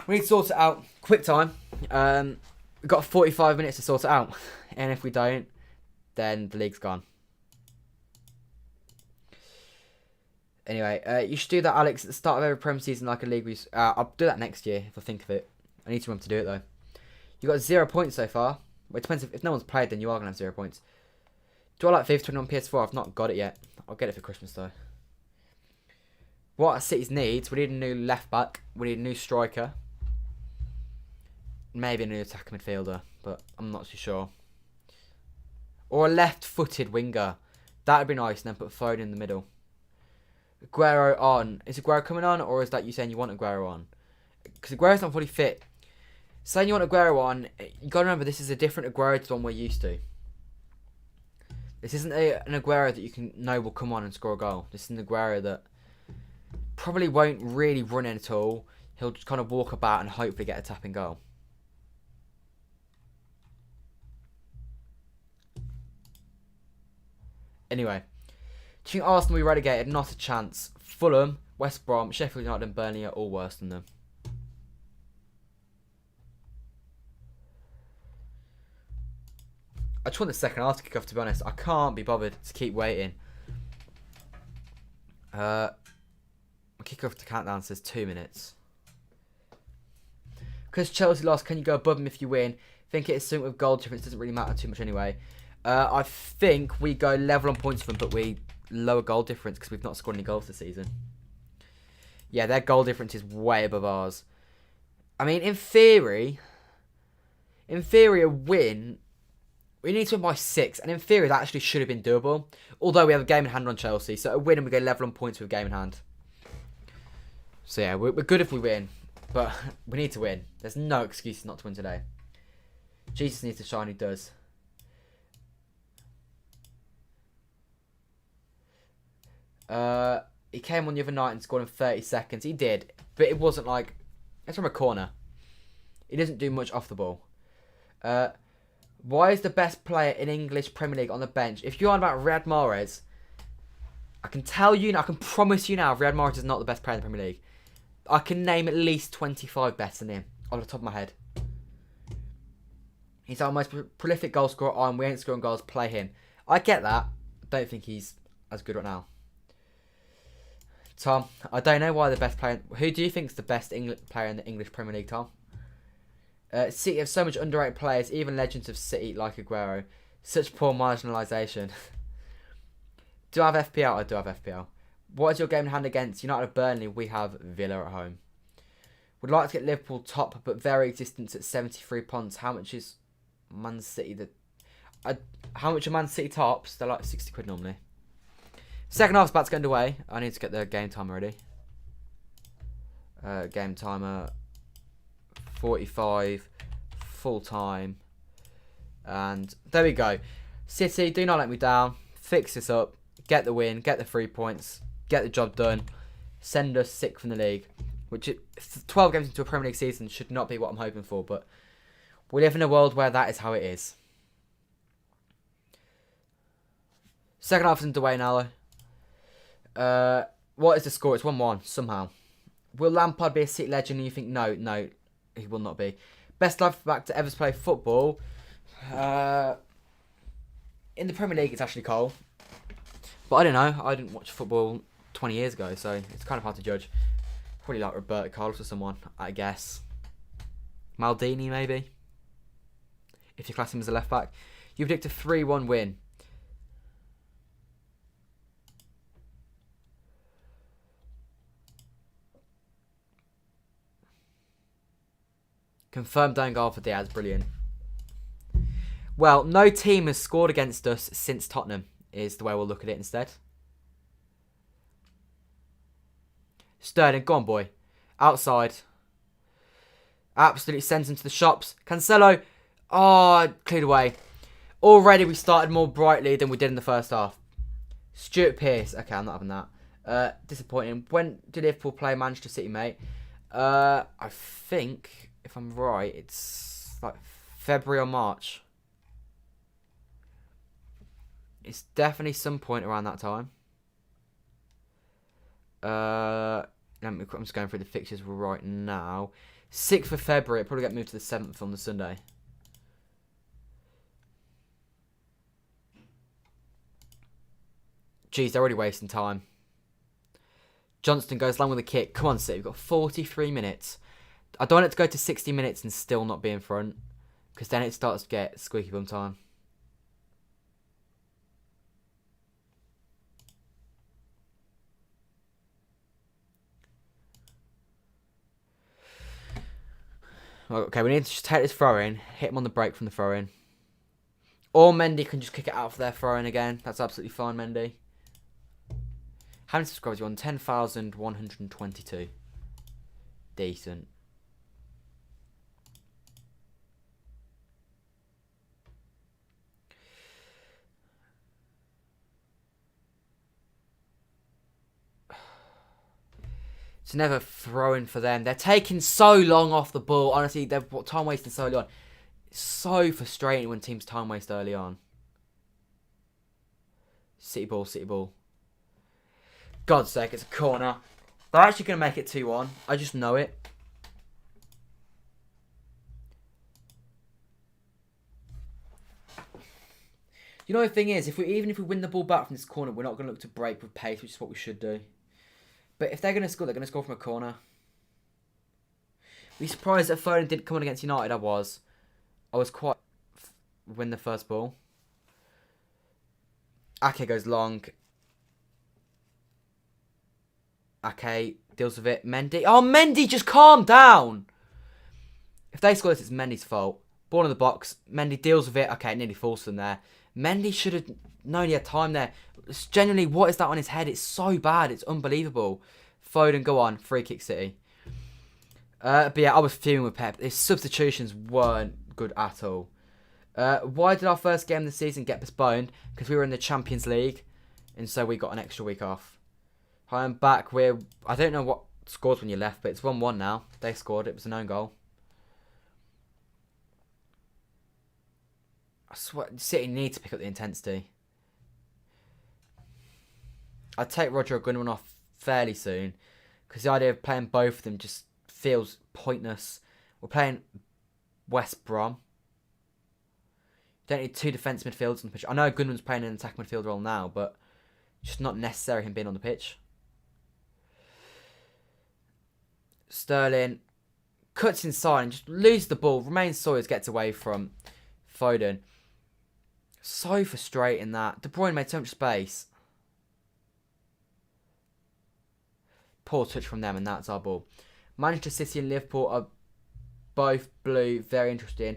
[SPEAKER 1] We need to sort it out. Quick time. We've got 45 minutes to sort it out. And if we don't, then the league's gone. Anyway, you should do that, Alex, at the start of every Premier season like a league. I'll do that next year if I think of it. I need to remember to do it, though. You got 0 points so far. Well, it depends if no one's played, then you are going to have 0 points. Do I like FIFA 20 on PS4? I've not got it yet. I'll get it for Christmas, though. What City's needs, we need a new left back. We need a new striker. Maybe a new attacker midfielder, but I'm not too sure. Or a left-footed winger. That would be nice, and then put Foden in the middle. Aguero on. Is Aguero coming on, or is that you saying you want Aguero on? Because Aguero's not fully fit. Saying you want Aguero on, you got to remember this is a different Aguero to the one we're used to. This isn't an Aguero that you can know will come on and score a goal. This is an Aguero that probably won't really run in at all. He'll just kind of walk about and hopefully get a tapping goal. Anyway, do you think Arsenal will be relegated? Not a chance. Fulham, West Brom, Sheffield United and Burnley are all worse than them. I just want the second half to kick off, to be honest. I can't be bothered to keep waiting. My kick-off to countdown says 2 minutes. Because Chelsea lost, can you go above them if you win? Think it is something with goal difference. Doesn't really matter too much anyway. I think we go level on points for them, but we lower goal difference because we've not scored any goals this season. Yeah, their goal difference is way above ours. I mean, in theory, a win, we need to win by 6, and in theory that actually should have been doable. Although we have a game in hand on Chelsea, so a win and we go level on points with a game in hand. So yeah, we're good if we win, but we need to win. There's no excuse not to win today. Jesus needs to shine, he does. He came on the other night and scored in 30 seconds. He did, but it wasn't like... It's from a corner. He doesn't do much off the ball. Why is the best player in English Premier League on the bench? If you're on about Riyad Mahrez, I can tell you now, I can promise you now, Riyad Mahrez is not the best player in the Premier League. I can name at least 25 better than him, off the top of my head. He's our most prolific goal scorer on. We ain't scoring goals, play him. I get that. I don't think he's as good right now. Tom, I don't know why the best player... Who do you think is the best player in the English Premier League, Tom? City have so much underrated players, even legends of City like Aguero. Such poor marginalisation. Do I have FPL? I do have FPL. What is your game in hand against United of Burnley? We have Villa at home. Would like to get Liverpool top, but very existence at 73 pounds. How much is Man City? How much are Man City tops? They're like 60 quid normally. Second half's about to get underway. I need to get the game timer ready. Game timer 45 full time. And there we go. City, do not let me down. Fix this up. Get the win. Get the 3 points. Get the job done. Send us 6th in the league. Which, 12 games into a Premier League season should not be what I'm hoping for. But we live in a world where that is how it is. Second half is underway now, though. What is the score? It's 1-1 somehow. Will Lampard be a City legend? And you think no, he will not be. Best left back to ever play football. In the Premier League, it's Ashley Cole. But I don't know. I didn't watch football 20 years ago, so it's kind of hard to judge. Probably like Roberto Carlos or someone, I guess. Maldini, maybe. If you class him as a left back. You predict a 3-1 win. Confirmed own goal for Diaz. Brilliant. Well, no team has scored against us since Tottenham, is the way we'll look at it instead. Sterling, go on, boy. Outside. Absolutely sends him to the shops. Cancelo. Oh, cleared away. Already we started more brightly than we did in the first half. Stuart Pearce. Okay, I'm not having that. Disappointing. When did Liverpool play Manchester City, mate? I think, if I'm right, it's like February or March. It's definitely some point around that time. I'm just going through the fixtures right now. 6th of February. It'll probably get moved to the 7th on the Sunday. Jeez, they're already wasting time. Johnston goes long with a kick. Come on, City. We've got 43 minutes. I don't want it to go to 60 minutes and still not be in front. Because then it starts to get squeaky bum time. Okay, we need to just take this throw-in. Hit him on the break from the throw-in. Or Mendy can just kick it out for their throw-in again. That's absolutely fine, Mendy. How many subscribers are you on? 10,122. Decent. It's never throwing for them. They're taking so long off the ball. Honestly, they're time wasting so early on. It's so frustrating when teams time waste early on. City ball, City ball. God's sake, it's a corner. They're actually going to make it 2-1. I just know it. You know the thing is, even if we win the ball back from this corner, we're not going to look to break with pace, which is what we should do. But if they're going to score, they're going to score from a corner. Be surprised that Foden didn't come on against United. I was quite win the first ball. Ake goes long. Ake deals with it. Mendy. Oh, Mendy, just calm down. If they score this, it's Mendy's fault. Ball in the box. Mendy deals with it. Okay, it nearly falls to them there. Mendy should have known he had time there. It's genuinely, what is that on his head? It's so bad. It's unbelievable. Foden, go on. Free kick City. But yeah, I was fuming with Pep. His substitutions weren't good at all. Why did our first game of the season get postponed? Because we were in the Champions League. And so we got an extra week off. Hi, I'm back. I don't know what scored when you left, but it's 1-1 now. They scored. It was an own goal. I swear, City need to pick up the intensity. I'd take Roger or Gundogan off fairly soon. Because the idea of playing both of them just feels pointless. We're playing West Brom. Don't need two defence midfielders on the pitch. I know Gundogan's playing an attack midfield role now, but just not necessary him being on the pitch. Sterling cuts inside and just loses the ball. Romain Sawyers gets away from Foden. So frustrating that. De Bruyne made so much space. Poor touch from them, and that's our ball. Manchester City and Liverpool are both blue. Very interesting.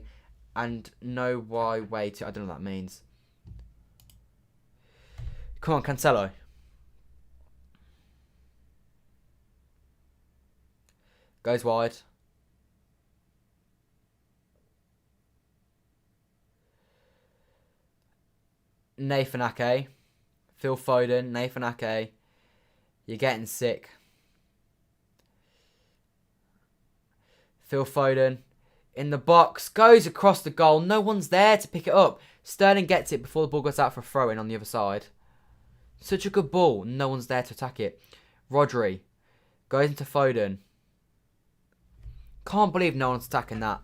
[SPEAKER 1] And no way to... I don't know what that means. Come on, Cancelo. Goes wide. Nathan Ake. Phil Foden. Nathan Ake. You're getting sick. Phil Foden. In the box. Goes across the goal. No one's there to pick it up. Sterling gets it before the ball goes out for a throw-in on the other side. Such a good ball. No one's there to attack it. Rodri. Goes into Foden. Can't believe no one's attacking that.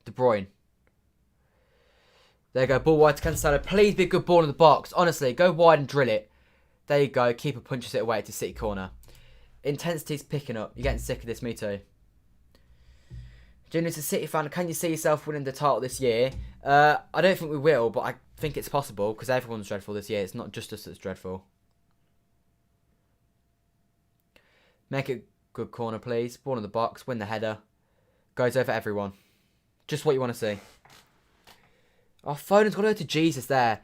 [SPEAKER 1] De Bruyne. There you go. Ball wide to Cancelo. Please be a good ball in the box. Honestly, go wide and drill it. There you go. Keeper punches it away to City corner. Intensity's picking up. You're getting sick of this, me too. Junior's a City fan. Can you see yourself winning the title this year? I don't think we will, but I think it's possible because everyone's dreadful this year. It's not just us that's dreadful. Make it good corner, please. Ball in the box. Win the header. Goes over everyone. Just what you want to see. Oh, Foden's got to go to Jesus there.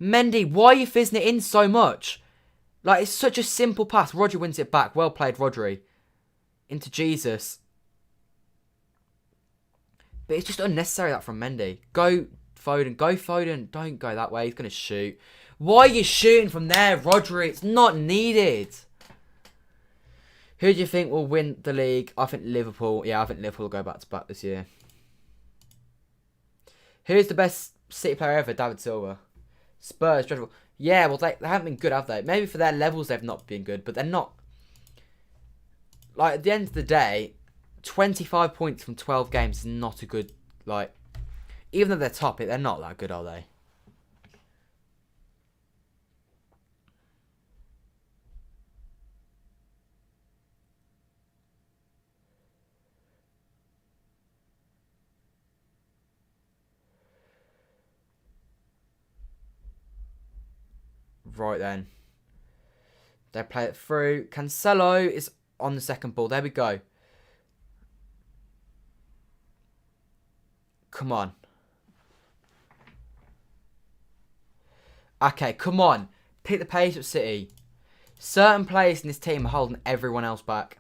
[SPEAKER 1] Mendy, why are you fizzing it in so much? Like, it's such a simple pass. Rodri wins it back. Well played, Rodri. Into Jesus. But it's just unnecessary that from Mendy. Go, Foden. Go, Foden. Don't go that way. He's going to shoot. Why are you shooting from there, Rodri? It's not needed. Who do you think will win the league? I think Liverpool. Yeah, I think Liverpool will go back to back this year. Who's the best City player ever? David Silva. Spurs, dreadful. Yeah, well, they haven't been good, have they? Maybe for their levels they've not been good, but they're not. Like, at the end of the day, 25 points from 12 games is not a good, like, even though they're top, they're not that good, are they? Right then. They play it through. Cancelo is on the second ball. There we go. Come on. Okay, come on. Pick the pace at City. Certain players in this team are holding everyone else back.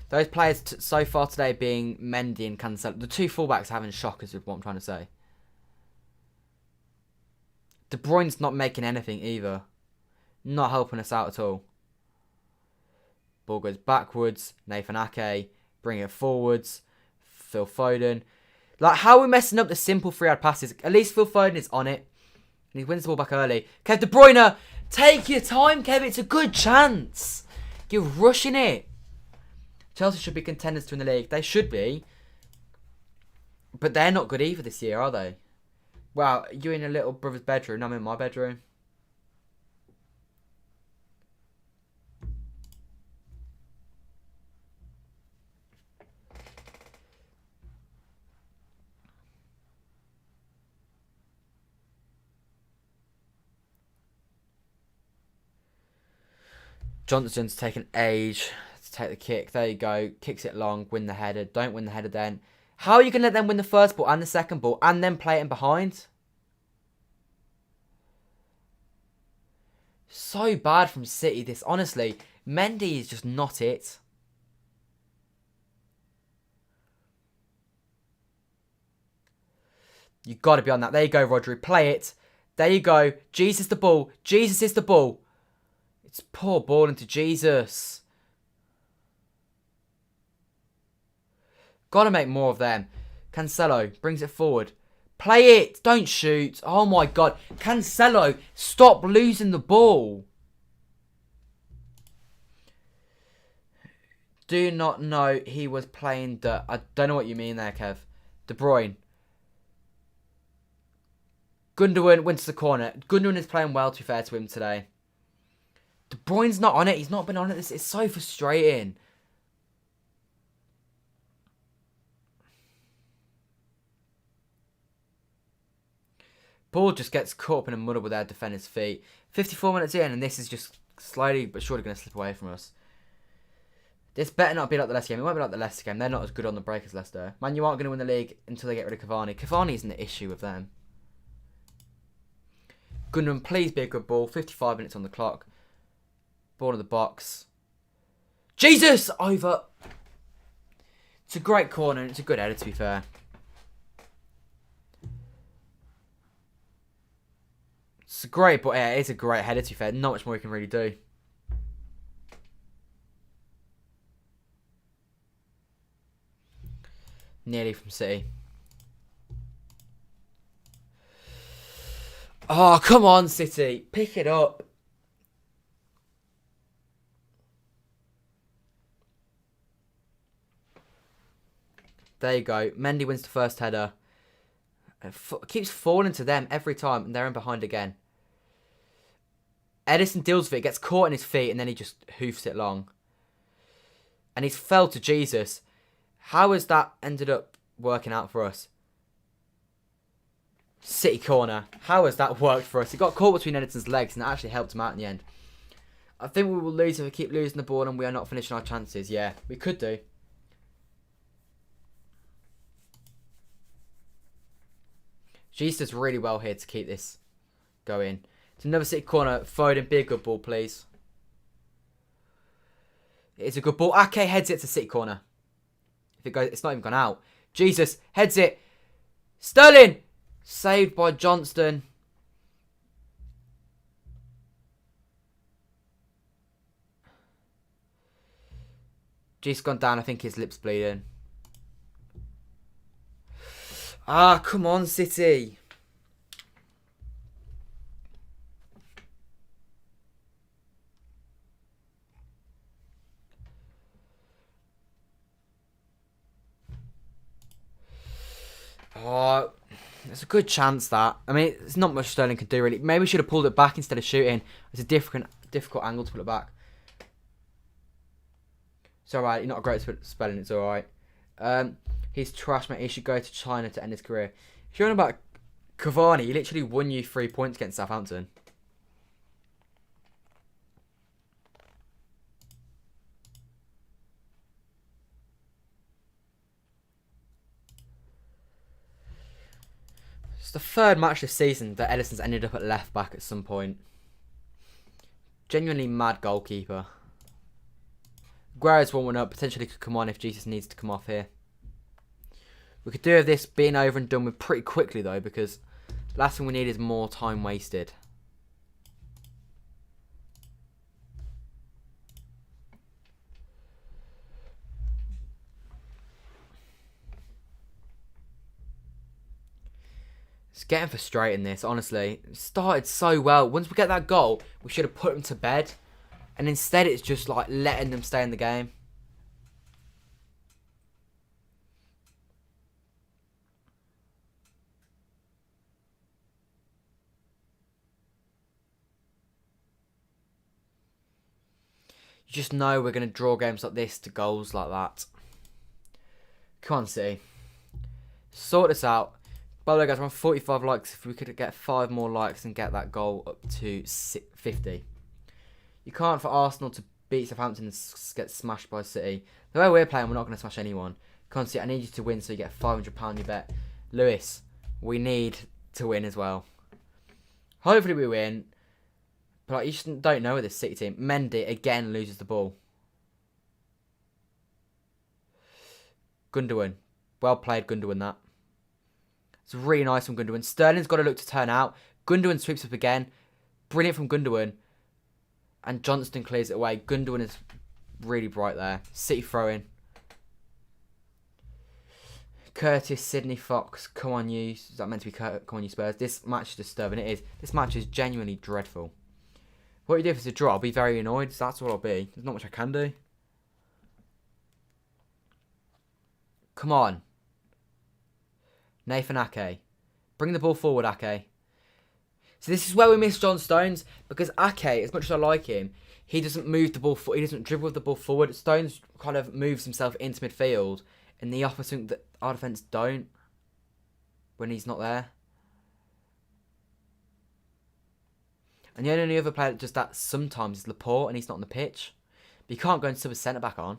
[SPEAKER 1] Those players so far today being Mendy and Cancelo. The two fullbacks are having shockers with what I'm trying to say. De Bruyne's not making anything either. Not helping us out at all. Ball goes backwards. Nathan Ake. Bring it forwards. Phil Foden. Like, how are we messing up the simple free-out passes? At least Phil Foden is on it. And he wins the ball back early. Kev De Bruyne. Take your time, Kev. It's a good chance. You're rushing it. Chelsea should be contenders to win the league. They should be. But they're not good either this year, are they? Wow, you're in your little brother's bedroom. I'm in my bedroom. Johnson's taken age to take the kick. There you go. Kicks it long. Win the header. Don't win the header then. How are you going to let them win the first ball and the second ball and then play it in behind? So bad from City, this. Honestly, Mendy is just not it. You've got to be on that. There you go, Rodri. Play it. There you go. Jesus the ball. Jesus is the ball. It's poor ball into Jesus. Got to make more of them. Cancelo brings it forward. Play it. Don't shoot. Oh my God. Cancelo, stop losing the ball. Do not know he was playing the... I don't know what you mean there, Kev. De Bruyne. Gundogan went to the corner. Gundogan is playing well, to be fair to him today. De Bruyne's not on it. He's not been on it. It's so frustrating. Ball just gets caught up in a muddle with their defender's feet. 54 minutes in, and this is just slowly but surely going to slip away from us. This better not be like the Leicester game. It won't be like the Leicester game. They're not as good on the break as Leicester. Man, you aren't going to win the league until they get rid of Cavani. Cavani isn't the issue with them. Gundogan, please be a good ball. 55 minutes on the clock. Ball in the box. Jesus! Over. It's a great corner and it's a good header, to be fair. It's great, but yeah, it's a great header, to be fair. Not much more we can really do. Nearly from City. Oh, come on, City. Pick it up. There you go. Mendy wins the first header. It keeps falling to them every time, and they're in behind again. Edison deals with it, gets caught in his feet, and then he just hoofs it long. And he's fell to Jesus. How has that ended up working out for us? City corner. How has that worked for us? He got caught between Edison's legs, and that actually helped him out in the end. I think we will lose if we keep losing the ball and we are not finishing our chances. Yeah, we could do. Jesus does really well here to keep this going. It's another City corner. Foden, be a good ball, please. It's a good ball. Ake heads it to City corner. If it goes, it's not even gone out. Jesus heads it. Sterling saved by Johnston. Jesus gone down. I think his lip's bleeding. Ah, come on, City. Oh, there's a good chance that. I mean, it's not much Sterling could do, really. Maybe we should have pulled it back instead of shooting. It's a difficult angle to pull it back. It's alright. You're not great at spelling. It's alright. He's trash, mate. He should go to China to end his career. If you're on about Cavani, he literally won you 3 points against Southampton. It's the third match this season that Edison's ended up at left back at some point. Genuinely mad goalkeeper. Guerrero's 1-1 up. Potentially could come on if Jesus needs to come off here. We could do with this being over and done with pretty quickly, though, because the last thing we need is more time wasted. It's getting frustrating, this, honestly. It started so well. Once we get that goal, we should have put them to bed. And instead, it's just like letting them stay in the game. You just know we're going to draw games like this to goals like that. Come on, City. Sort this out. By the way, guys, we're on 45 likes. If we could get 5 more likes and get that goal up to 50. You can't for Arsenal to beat Southampton and get smashed by City. The way we're playing, we're not going to smash anyone. Come on, City, I need you to win so you get £500 you bet. Lewis, we need to win as well. Hopefully we win. But like, you just don't know with this City team. Mendy again loses the ball. Gundogan. Well played, Gundogan, that. It's really nice from Gundogan. Sterling's got to look to turn out. Gundogan sweeps up again. Brilliant from Gundogan. And Johnston clears it away. Gundogan is really bright there. City throwing. Curtis, Sydney, Fox. Come on, you. Is that meant to be come on, you Spurs? This match is disturbing. It is. This match is genuinely dreadful. What you do if it's a draw, I'll be very annoyed. So that's what I'll be. There's not much I can do. Come on. Nathan Ake. Bring the ball forward, Ake. So this is where we miss John Stones. Because Ake, as much as I like him, he doesn't move the ball forward. He doesn't dribble with the ball forward. Stones kind of moves himself into midfield. And the opposite that our defence don't. When he's not there. And the only other player that does that sometimes is Laporte, and he's not on the pitch. But you can't go and sub a centre-back on.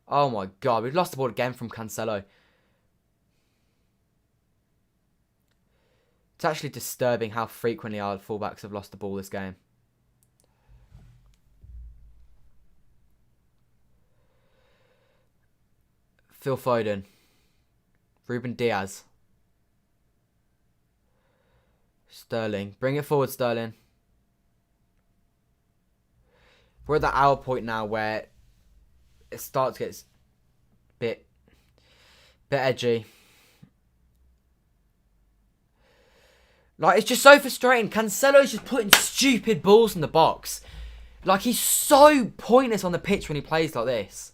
[SPEAKER 1] Oh my god, we've lost the ball again from Cancelo. It's actually disturbing how frequently our fullbacks have lost the ball this game. Phil Foden. Ruben Diaz. Sterling. Bring it forward, Sterling. We're at that hour point now where it starts to get a bit edgy. Like, it's just so frustrating. Cancelo's just putting stupid balls in the box. Like, he's so pointless on the pitch when he plays like this.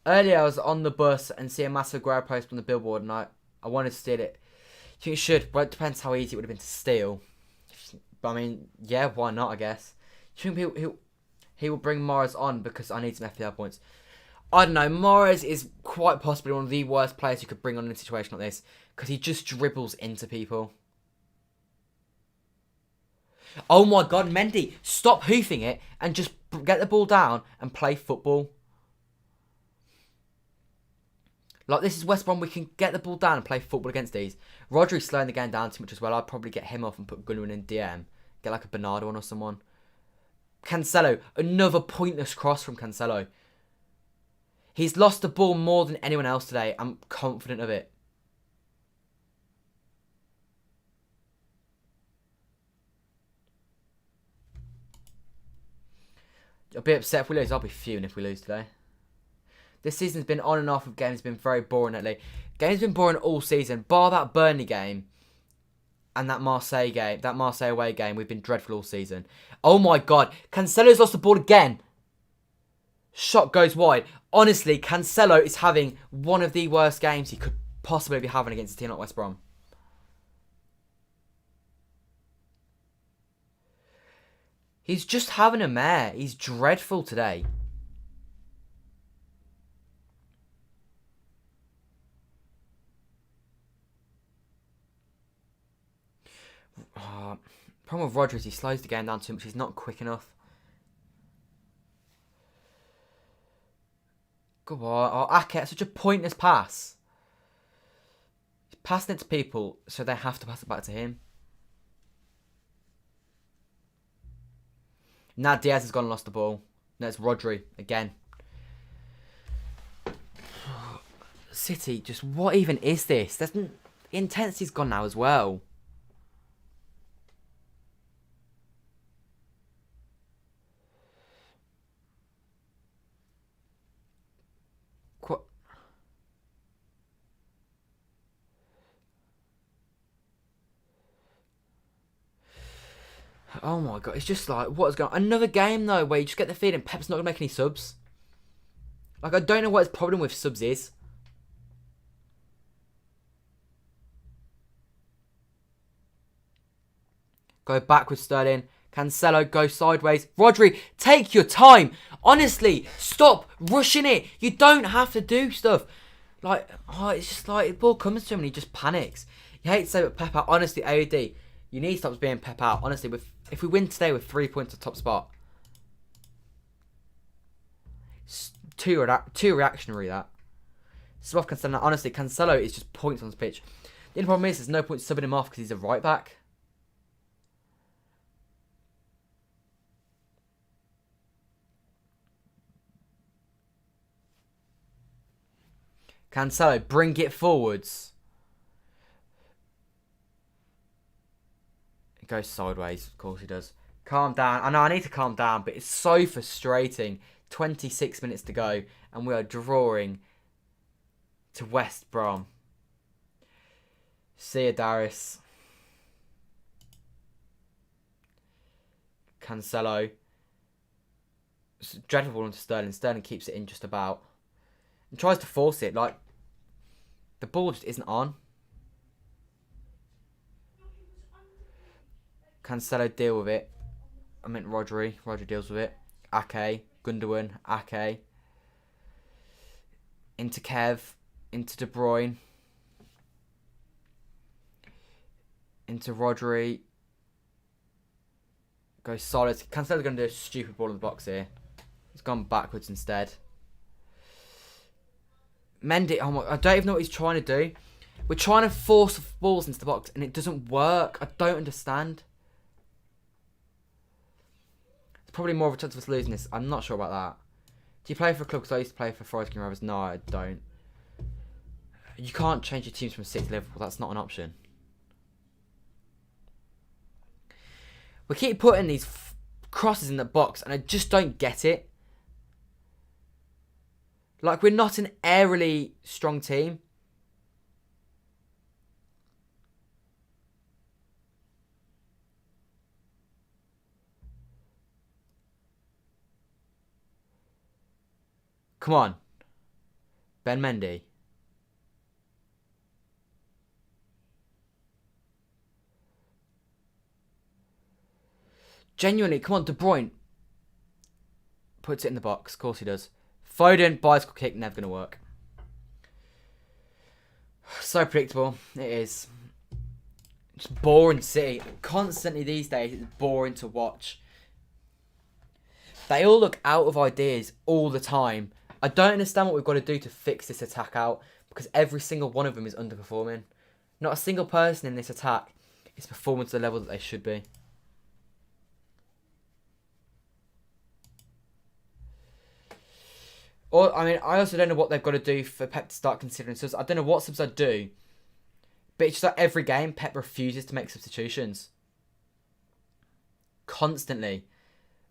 [SPEAKER 1] Earlier, I was on the bus and see a massive Guerrero post on the billboard, and I I want to steal it. Do you think it should? Well, it depends how easy it would have been to steal. But I mean, yeah, why not, I guess. Do you think he will bring Morris on because I need some FPL points? I don't know. Morris is quite possibly one of the worst players you could bring on in a situation like this because he just dribbles into people. Oh my God, Mendy, stop hoofing it and just get the ball down and play football. Like, this is West Brom. We can get the ball down and play football against these. Rodri's slowing the game down too much as well. I'd probably get him off and put Gundogan in DM. Get like a Bernardo on or someone. Cancelo. Another pointless cross from Cancelo. He's lost the ball more than anyone else today. I'm confident of it. I'll be upset if we lose. I'll be fuming if we lose today. This season's been on and off of games. Been very boring lately. Games been boring all season. Bar that Burnley game and that Marseille game, that Marseille away game, we've been dreadful all season. Oh my God. Cancelo's lost the ball again. Shot goes wide. Honestly, Cancelo is having one of the worst games he could possibly be having against a team like West Brom. He's just having a mare. He's dreadful today. Problem with Rodri is he slows the game down too much. He's not quick enough. Go on. Oh, Ake, such a pointless pass. He's passing it to people, so they have to pass it back to him. Now Diaz has gone and lost the ball. No, it's Rodri again. City, just what even is this? The intensity's gone now as well. Oh my God, it's just like, what is going on? Another game though, where you just get the feeling Pep's not going to make any subs. Like, I don't know what his problem with subs is. Go backwards, Sterling. Cancelo, go sideways. Rodri, take your time. Honestly, stop rushing it. You don't have to do stuff. Like, oh, it's just like, the ball comes to him and he just panics. You hate to say it, Pep out. Honestly, AOD, you need to stop being Pep out. Honestly, if we win today with 3 points at top spot. It's too reactionary, that. Swap Cancelo. Honestly, Cancelo is just points on the pitch. The only problem is there's no point subbing him off because he's a right back. Cancelo, bring it forwards. It goes sideways, of course he does. Calm down. I know I need to calm down, but it's so frustrating. 26 minutes to go, and we are drawing to West Brom. See ya, Darius. Cancelo. It's a dreadful ball onto Sterling. Sterling keeps it in just about. And tries to force it. Like, the ball just isn't on. Cancelo deal with it. I meant Rodri. Rodri deals with it. Ake. Gundogan. Ake. Into Kev. Into De Bruyne. Into Rodri. Goes solid. Cancelo's going to do a stupid ball in the box here. He's gone backwards instead. Mendy, oh my, I don't even know what he's trying to do. We're trying to force balls into the box and it doesn't work. I don't understand. It's probably more of a chance of us losing this. I'm not sure about that. Do you play for a club? Because I used to play for Forest Green Rovers. No, I don't. You can't change your teams from City to Liverpool. That's not an option. We keep putting these crosses in the box and I just don't get it. Like, we're not an aerially strong team. Come on. Ben Mendy. Genuinely, come on, De Bruyne. Puts it in the box. Of course he does. Foden, bicycle kick, never going to work. So predictable. It is. It's boring to see. Constantly these days, it's boring to watch. They all look out of ideas all the time. I don't understand what we've got to do to fix this attack out, because every single one of them is underperforming. Not a single person in this attack is performing to the level that they should be. Or, I mean, I also don't know what they've got to do for Pep to start considering subs. I don't know what subs I'd do. But it's just like every game, Pep refuses to make substitutions. Constantly.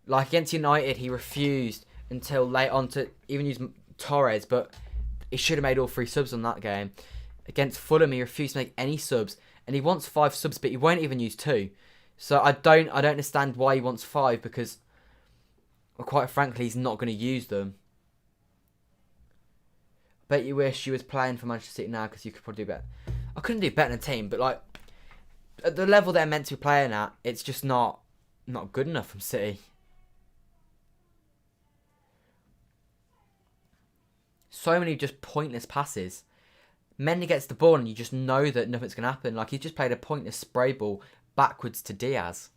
[SPEAKER 1] Like against United, he refused until late on to even use Torres, but he should have made all 3 subs on that game. Against Fulham, he refused to make any subs, and he wants 5 subs, but he won't even use 2. So I don't understand why he wants 5, because, well, quite frankly, he's not going to use them. I bet you wish you was playing for Manchester City now, because you could probably do better. I couldn't do better than a team, but like at the level they're meant to be playing at, it's just not good enough from City. So many just pointless passes. Mendy gets the ball and you just know that nothing's going to happen. Like, he just played a pointless spray ball backwards to Diaz.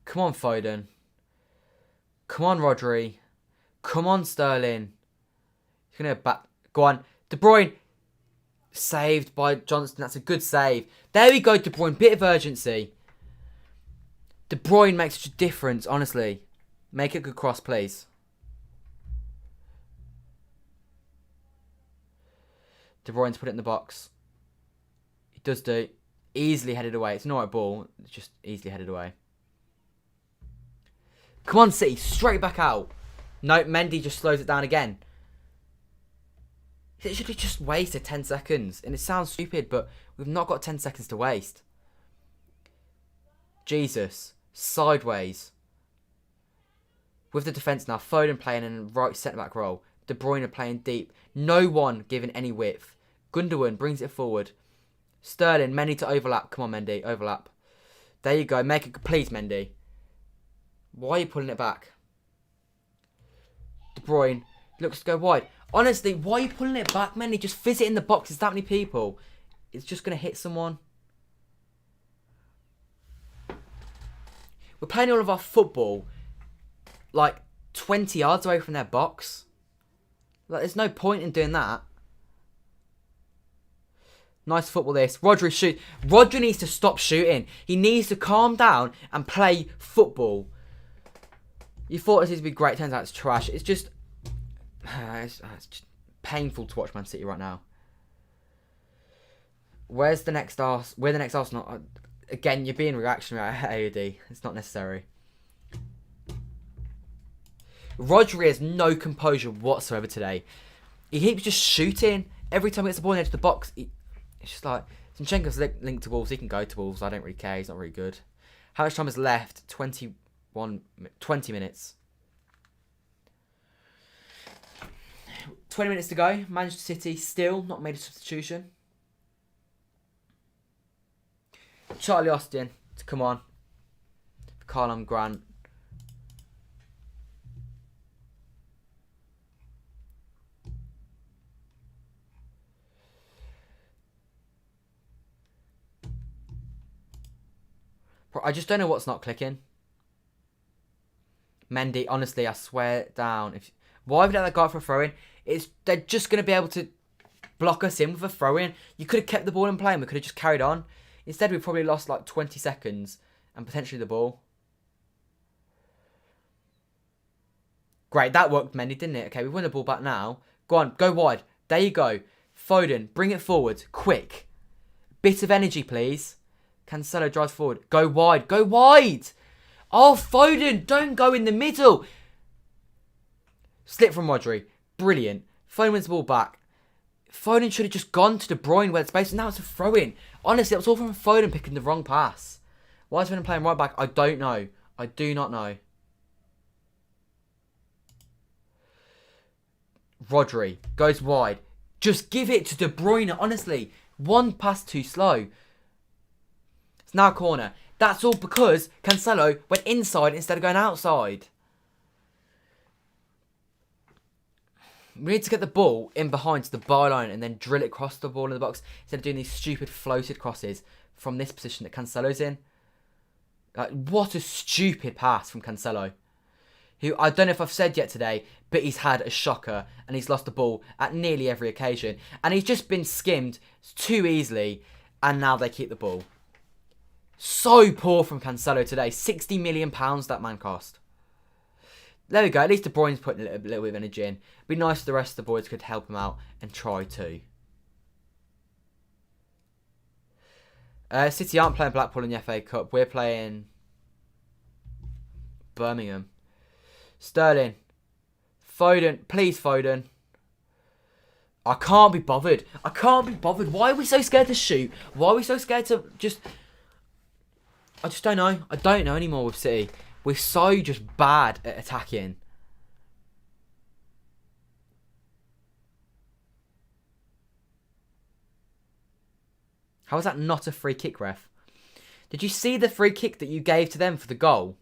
[SPEAKER 1] Come on, Foden. Come on, Rodri. Come on, Sterling. He's going to back. Go on. De Bruyne. Saved by Johnston. That's a good save. There we go, De Bruyne. Bit of urgency. De Bruyne makes such a difference, honestly. Make a good cross, please. De Bruyne's put it in the box. He does do. Easily headed away. It's not a ball. It's just easily headed away. Come on, City. Straight back out. No, Mendy just slows it down again. It should have just wasted 10 seconds. And it sounds stupid, but we've not got 10 seconds to waste. Jesus. Sideways. With the defence now. Foden playing in a right centre-back role. De Bruyne playing deep. No one giving any width. Gundogan brings it forward. Sterling, Mendy to overlap. Come on, Mendy. Overlap. There you go. Make it please, Mendy. Why are you pulling it back? De Bruyne looks to go wide. Honestly, why are you pulling it back, Mendy? Just fizz it in the box. There's that many people. It's just going to hit someone. We're playing all of our football like 20 yards away from their box. Like, there's no point in doing that. Nice football this. Rodri shoot. Rodri needs to stop shooting. He needs to calm down and play football. You thought this would be great. Turns out it's trash. It's just... it's just painful to watch Man City right now. Where's the next Arsenal? We're the next Arsenal. Again, you're being reactionary at AOD. It's not necessary. Rodri has no composure whatsoever today. He keeps just shooting. Every time he gets the ball in the edge of the box, it's just like... Zinchenko's linked to Wolves. He can go to Wolves. I don't really care. He's not really good. How much time is left? 20 minutes. 20 minutes to go. Manchester City still not made a substitution. Charlie Austin to come on. Carlum Grant. I just don't know what's not clicking. Mendy, honestly, I swear down. Why would I let that guy for a throw-in? They're just going to be able to block us in with a throw-in. You could have kept the ball in play and we could have just carried on. Instead, we probably lost like 20 seconds and potentially the ball. Great, that worked, Mendy, didn't it? Okay, we've won the ball back now. Go on, go wide. There you go. Foden, bring it forward. Quick. Bit of energy, please. Cancelo drives forward. Go wide. Go wide. Oh, Foden, don't go in the middle. Slip from Rodri. Brilliant. Foden wins the ball back. Foden should have just gone to De Bruyne where it's based. Now it's a throw-in. Honestly, that was all from Foden picking the wrong pass. Why is Foden playing right back? I don't know. I do not know. Rodri goes wide. Just give it to De Bruyne, honestly. One pass too slow. It's now a corner. That's all because Cancelo went inside instead of going outside. We need to get the ball in behind to the byline and then drill it across the ball in the box instead of doing these stupid floated crosses from this position that Cancelo's in. Like, what a stupid pass from Cancelo. Who, I don't know if I've said yet today, but he's had a shocker and he's lost the ball at nearly every occasion. And he's just been skimmed too easily and now they keep the ball. So poor from Cancelo today. £60 million that man cost. There we go. At least De Bruyne's putting a little bit of energy in. Be nice if the rest of the boys could help him out and try to. City aren't playing Blackpool in the FA Cup. We're playing Birmingham. Sterling. Foden. Please, Foden. I can't be bothered. I can't be bothered. Why are we so scared to shoot? Why are we so scared to just... I just don't know. I don't know anymore with City. We're so just bad at attacking. How is that not a free kick, ref? Did you see the free kick that you gave to them for the goal?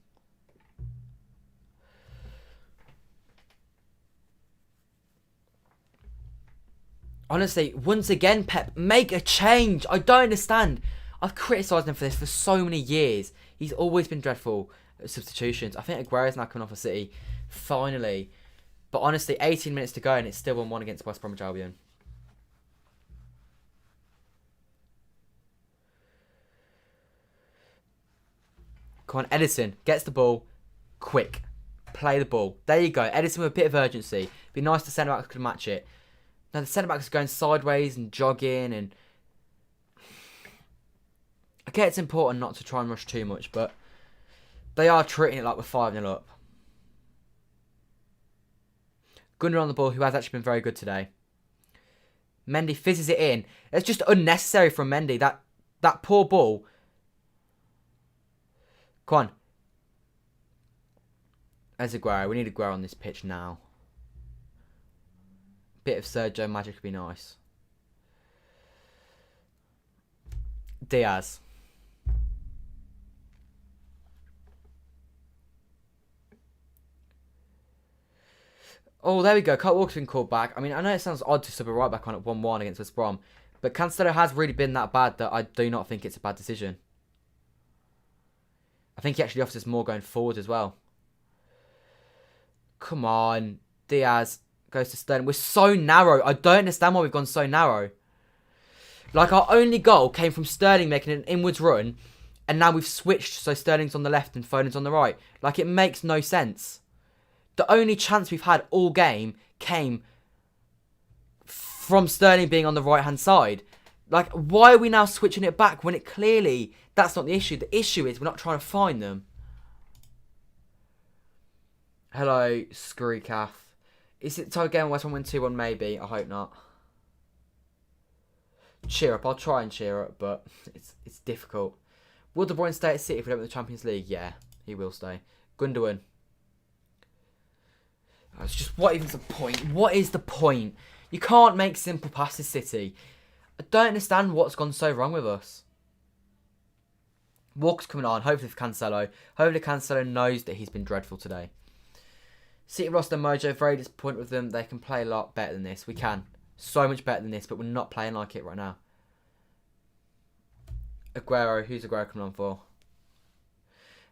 [SPEAKER 1] Honestly, once again, Pep, make a change. I don't understand. I've criticised him for this for so many years. He's always been dreadful at substitutions. I think Aguero's now coming off a City. Finally. But honestly, 18 minutes to go and it's still 1-1 against West Bromwich Albion. Come on, Edison gets the ball. Quick. Play the ball. There you go. Edison with a bit of urgency. Be nice to centre-backs could match it. Now the centre-backs are going sideways and jogging and... Okay, it's important not to try and rush too much, but they are treating it like we're 5-0 up. Gunnar on the ball, who has actually been very good today. Mendy fizzes it in. It's just unnecessary from Mendy. That poor ball. Come on. There's Aguero. We need Aguero on this pitch now. Bit of Sergio magic would be nice. Diaz. Oh, there we go. Kyle Walker's been called back. I mean, I know it sounds odd to sub a right back on at 1-1 against West Brom, but Cancelo has really been that bad that I do not think it's a bad decision. I think he actually offers us more going forward as well. Come on. Diaz goes to Sterling. We're so narrow. I don't understand why we've gone so narrow. Like, our only goal came from Sterling making an inwards run, and now we've switched so Sterling's on the left and Foden's on the right. Like, it makes no sense. The only chance we've had all game came from Sterling being on the right-hand side. Like, why are we now switching it back when it clearly... That's not the issue. The issue is we're not trying to find them. Hello, Screwcalf. Is it time again West Ham win 2-1? Maybe. I hope not. Cheer up. I'll try and cheer up, but it's difficult. Will De Bruyne stay at City if we don't win the Champions League? Yeah, he will stay. Gundogan. It's just, what is the point? What is the point? You can't make simple passes, City. I don't understand what's gone so wrong with us. Walker's coming on, hopefully for Cancelo. Hopefully Cancelo knows that he's been dreadful today. City lost their mojo, very disappointed with them. They can play a lot better than this. We can. So much better than this, but we're not playing like it right now. Aguero, who's Aguero coming on for?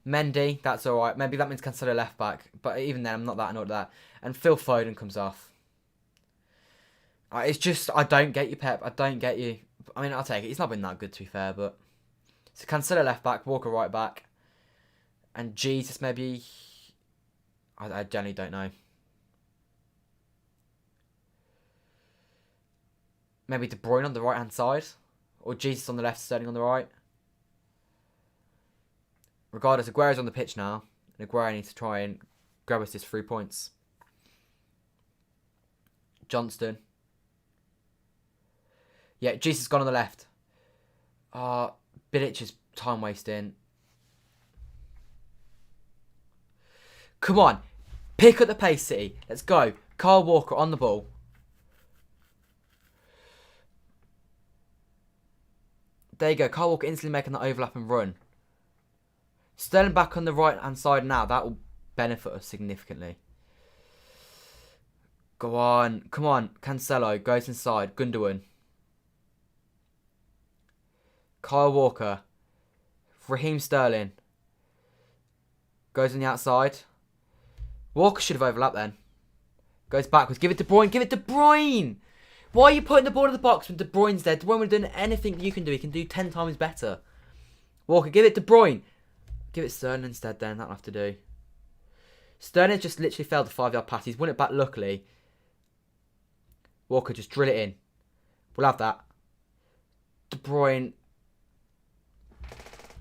[SPEAKER 1] Mendy, that's alright. Maybe that means Cancelo left back. But even then, I'm not that annoyed at that. And Phil Foden comes off. It's just, I don't get you, Pep. I don't get you. I mean, I'll take it. He's not been that good, to be fair. But so Cancelo left back, Walker right back. And Jesus, maybe... I generally don't know. Maybe De Bruyne on the right-hand side. Or Jesus on the left, Sterling on the right. Regardless, Aguero's on the pitch now. And Aguero needs to try and grab us his 3 points. Johnston. Yeah, Jesus has gone on the left. Bilic is time wasting. Come on. Pick up the pace, City. Let's go. Kyle Walker on the ball. There you go. Kyle Walker instantly making that overlap and run. Sterling back on the right-hand side now. That will benefit us significantly. Go on. Come on. Cancelo goes inside. Gundogan. Kyle Walker. Raheem Sterling. Goes on the outside. Walker should have overlapped then. Goes backwards. Give it to De Bruyne. Give it to De Bruyne. Why are you putting the ball in the box when De Bruyne's there? De Bruyne would have done anything you can do. He can do 10 times better. Walker, give it to De Bruyne. Give it Sterling instead then. That'll have to do. Sterling just literally failed the 5-yard pass. He's won it back luckily. Walker, just drill it in. We'll have that. De Bruyne.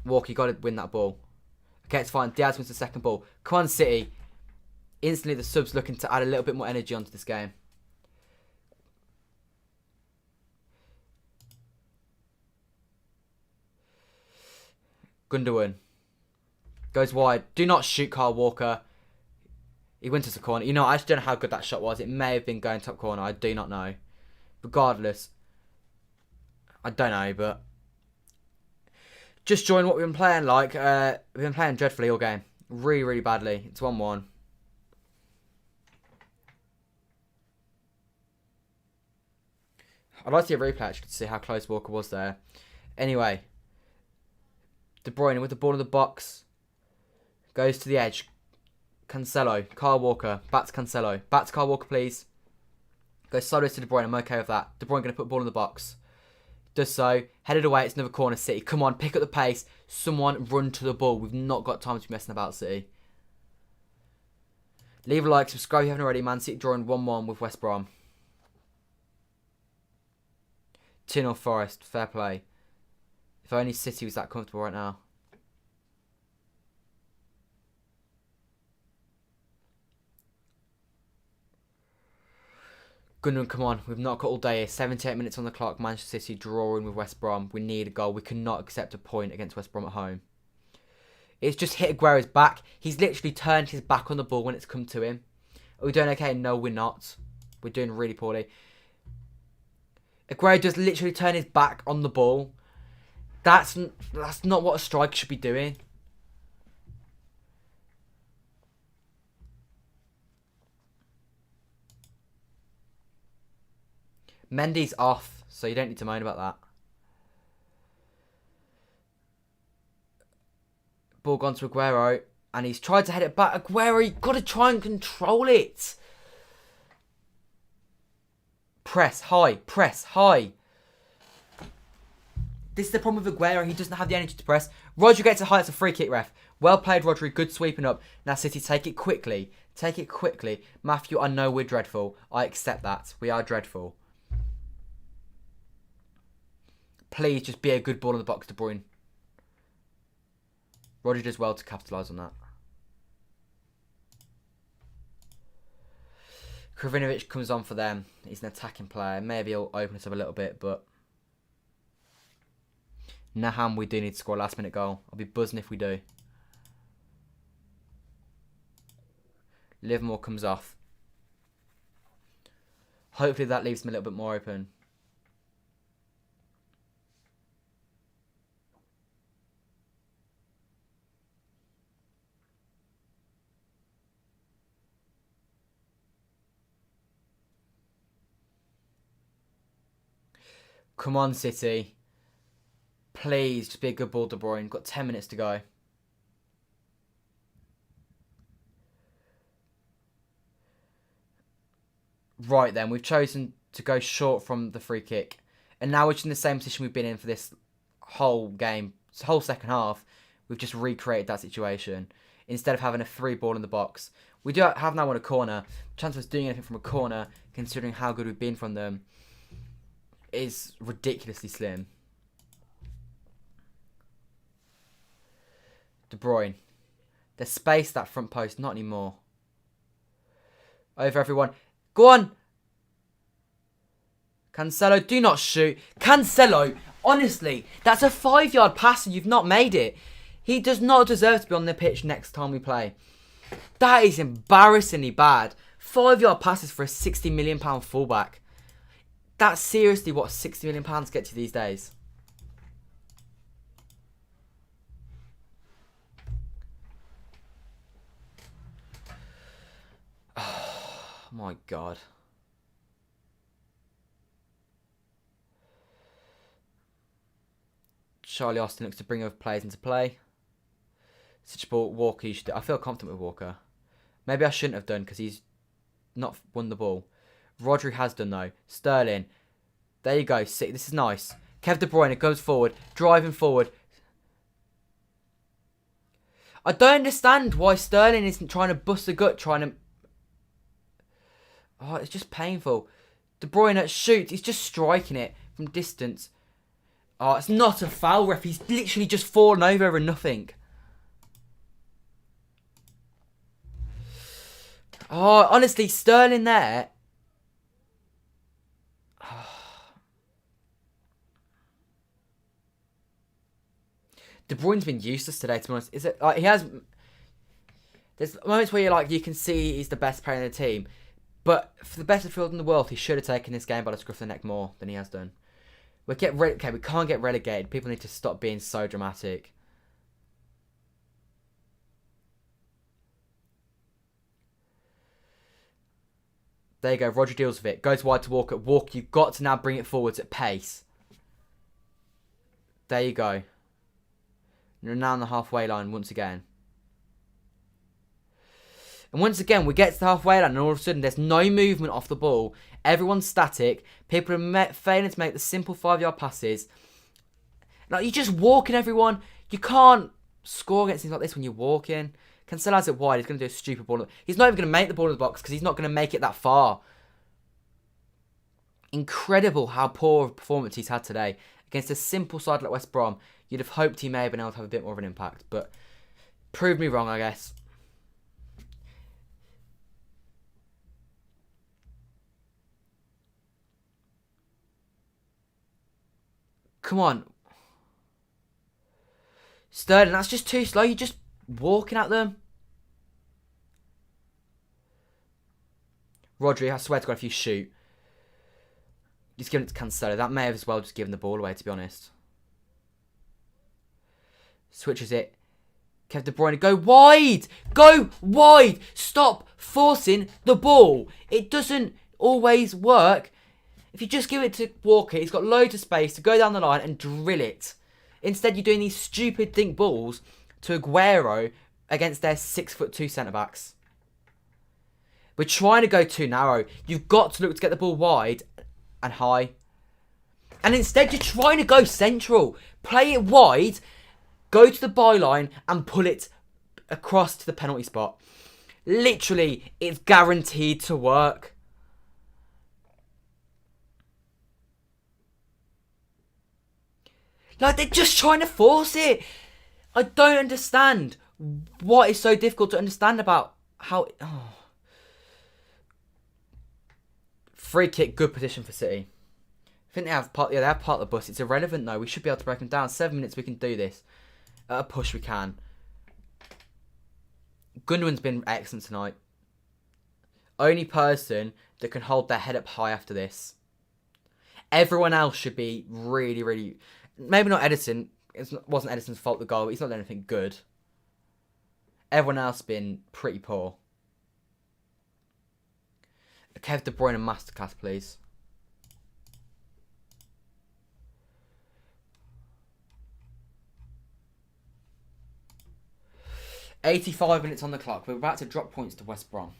[SPEAKER 1] Walker, you got to win that ball. Okay, it's fine. Diaz wins the second ball. Come on, City. Instantly, the subs looking to add a little bit more energy onto this game. Gundogan. Goes wide. Do not shoot Kyle Walker. He went to the corner. You know, I just don't know how good that shot was. It may have been going top corner. I do not know. Regardless. I don't know, but... Just join what we've been playing like. We've been playing dreadfully all game. Really, really badly. It's 1-1. I'd like to see a replay actually to see how close Walker was there. Anyway. De Bruyne with the ball in the box. Goes to the edge. Cancelo. Kyle Walker. Back to Cancelo. Back to Kyle Walker, please. Goes sideways to De Bruyne. I'm okay with that. De Bruyne going to put the ball in the box. Does so. Headed away. It's another corner, City. Come on. Pick up the pace. Someone run to the ball. We've not got time to be messing about, City. Leave a like. Subscribe if you haven't already. Man City drawing 1-1 with West Brom. 2-0 Forest. Fair play. If only City was that comfortable right now. Gundogan, come on. We've not got all day here. 78 minutes on the clock. Manchester City drawing with West Brom. We need a goal. We cannot accept a point against West Brom at home. It's just hit Aguero's back. He's literally turned his back on the ball when it's come to him. Are we doing okay? No, we're not. We're doing really poorly. Aguero does literally turn his back on the ball. That's not what a striker should be doing. Mendy's off, so you don't need to moan about that. Ball gone to Aguero, and he's tried to head it back. Aguero, you've got to try and control it. Press high, press high. This is the problem with Aguero. He doesn't have the energy to press. Rodri gets it high. It's a free kick, ref. Well played, Rodri. Good sweeping up. Now, City, take it quickly. Take it quickly. Matthew, I know we're dreadful. I accept that. We are dreadful. Please just be a good ball in the box, De Bruyne. Rodri does well to capitalise on that. Krovinovic comes on for them. He's an attacking player. Maybe he'll open us up a little bit, but... Naham, we do need to score a last-minute goal. I'll be buzzing if we do. Livermore comes off. Hopefully that leaves him a little bit more open. Come on, City. Please, just be a good ball, De Bruyne. Got 10 minutes to go. Right then, we've chosen to go short from the free kick. And now we're just in the same position we've been in for this whole game. This whole second half. We've just recreated that situation. Instead of having a free ball in the box. We do have now on a corner. Chance of us doing anything from a corner, considering how good we've been from them, is ridiculously slim. De Bruyne. There's space that front post, not anymore. Over everyone. Go on! Cancelo, do not shoot. Cancelo, honestly, that's a 5-yard pass and you've not made it. He does not deserve to be on the pitch next time we play. That is embarrassingly bad. 5-yard passes for a £60 million fullback. That's seriously what £60 million gets you these days. my God. Charlie Austin looks to bring other players into play. Such a ball, Walker, you should do. I feel confident with Walker. Maybe I shouldn't have done because he's not won the ball. Rodri has done though. Sterling. There you go. This is nice. Kev De Bruyne goes forward. Driving forward. I don't understand why Sterling isn't trying to bust a gut. Oh, it's just painful. De Bruyne shoots. He's just striking it from distance. Oh, it's not a foul, ref. He's literally just fallen over and nothing. Oh, honestly, Sterling there. De Bruyne's been useless today, to be honest. Is it like he has? There's moments where you can see he's the best player in the team, but for the best field in the world, he should have taken this game by the scruff of the neck more than he has done. We can't get relegated. People need to stop being so dramatic. There you go. Roger deals with it. Goes wide to Walker. Walker, you've got to now bring it forwards at pace. There you go. You're now on the halfway line once again. And once again, we get to the halfway line and all of a sudden there's no movement off the ball. Everyone's static. People are failing to make the simple 5-yard passes. Like, you're just walking everyone. You can't score against things like this when you're walking. Cancelo has it wide. He's going to do a stupid ball. He's not even going to make the ball in the box because he's not going to make it that far. Incredible how poor a performance he's had today. Against a simple side like West Brom, you'd have hoped he may have been able to have a bit more of an impact. But proved me wrong, I guess. Come on. Sterling, that's just too slow. You're just walking at them. Rodri, I swear to God, if you shoot. Just giving it to Cancelo. That may have as well just given the ball away, to be honest. Switches it. Kev De Bruyne, go wide! Go wide! Stop forcing the ball. It doesn't always work. If you just give it to Walker, he's got loads of space to go down the line and drill it. Instead, you're doing these stupid think balls to Aguero against their 6'2" centre-backs. We're trying to go too narrow. You've got to look to get the ball wide and high. And instead, you're trying to go central. Play it wide, go to the byline and pull it across to the penalty spot. Literally, it's guaranteed to work. Like, they're just trying to force it. I don't understand what is so difficult to understand about how... Oh. Free kick, good position for City. I think they have part of the bus. It's irrelevant though. We should be able to break them down. 7 minutes, we can do this. At a push, we can. Gundogan's been excellent tonight. Only person that can hold their head up high after this. Everyone else should be really, really... Maybe not Edison. It wasn't Edison's fault, the goal. He's not done anything good. Everyone else been pretty poor. Kev De Bruyne masterclass, please. $85 minutes on the clock. We're about to drop points to West Brom.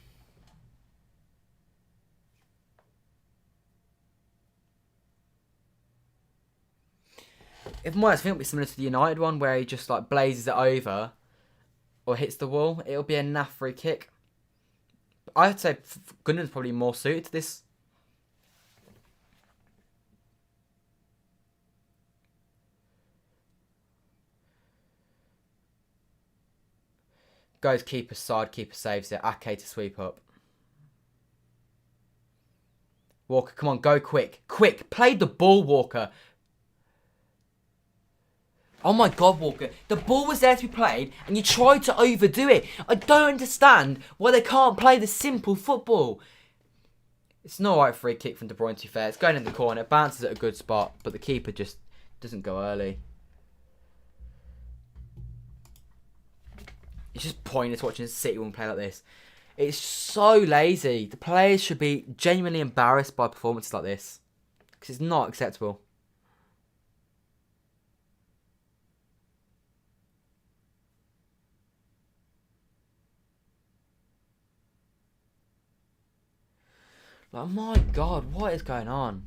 [SPEAKER 1] If I'm honest, I think it'll be similar to the United one where he just like blazes it over or hits the wall. It'll be a naff free kick. I'd say Gundogan's probably more suited to this. Goes keeper side, keeper saves it. Ake to sweep up. Walker, come on, go quick. Quick, play the ball, Walker. Oh my God, Walker. The ball was there to be played and you tried to overdo it. I don't understand why they can't play the simple football. It's not right free kick from De Bruyne, to be fair. It's going in the corner. It bounces at a good spot, but the keeper just doesn't go early. It's just pointless watching City one play like this. It's so lazy. The players should be genuinely embarrassed by performances like this. Because it's not acceptable. Like, my God, what is going on?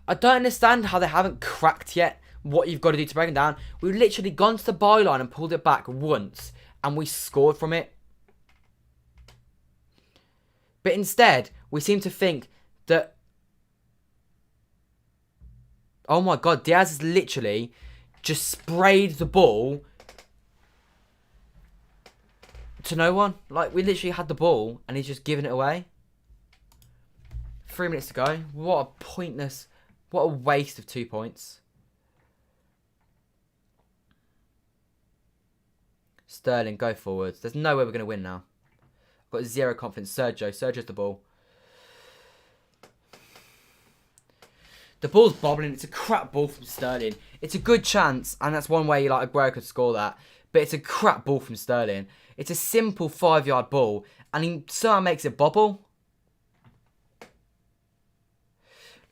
[SPEAKER 1] I don't understand how they haven't cracked yet what you've got to do to break them down. We've literally gone to the byline and pulled it back once, and we scored from it. But instead, we seem to think that... Oh my God, Diaz has literally just sprayed the ball to no one. Like, we literally had the ball, and he's just giving it away. 3 minutes to go. What a pointless... What a waste of 2 points. Sterling, go forwards. There's no way we're going to win now. I've got zero confidence. Sergio's the ball. The ball's bobbling. It's a crap ball from Sterling. It's a good chance, and that's one way like Aguero could score that. But it's a crap ball from Sterling. It's a simple 5-yard ball, and he somehow makes it bobble.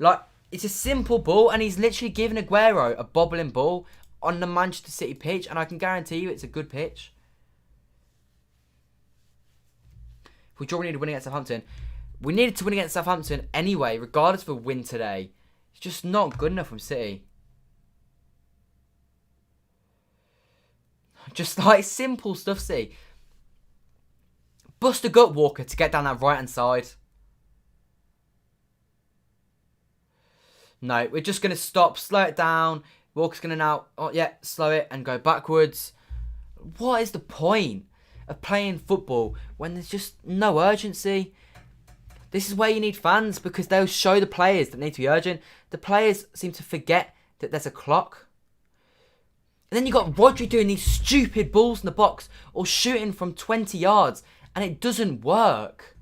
[SPEAKER 1] Like, it's a simple ball, and he's literally giving Aguero a bobbling ball on the Manchester City pitch, and I can guarantee you it's a good pitch. If we draw, we need to win against Southampton. We needed to win against Southampton anyway, regardless of a win today. It's just not good enough from City. Just like simple stuff, City. Bust a gut, Walker, to get down that right-hand side. No, we're just going to stop, slow it down. Walker's going to now, slow it and go backwards. What is the point of playing football when there's just no urgency? This is where you need fans, because they'll show the players that need to be urgent. The players seem to forget that there's a clock. And then you got Rodri doing these stupid balls in the box or shooting from 20 yards, and it doesn't work.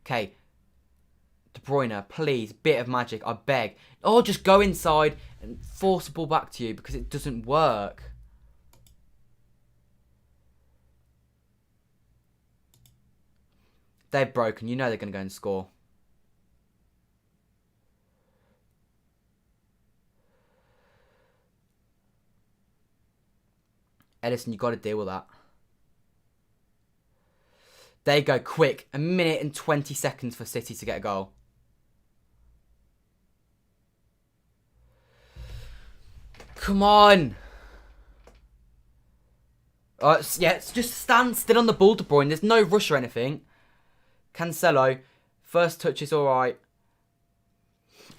[SPEAKER 1] Okay. De Bruyne, please, bit of magic, I beg. Or just go inside and force the ball back to you, because it doesn't work. They're broken. You know they're going to go and score. Edison, you've got to deal with that. There you go, quick. 1 minute and 20 seconds for City to get a goal. Come on. It's just stand still on the ball, De Bruyne. There's no rush or anything. Cancelo, first touch is alright.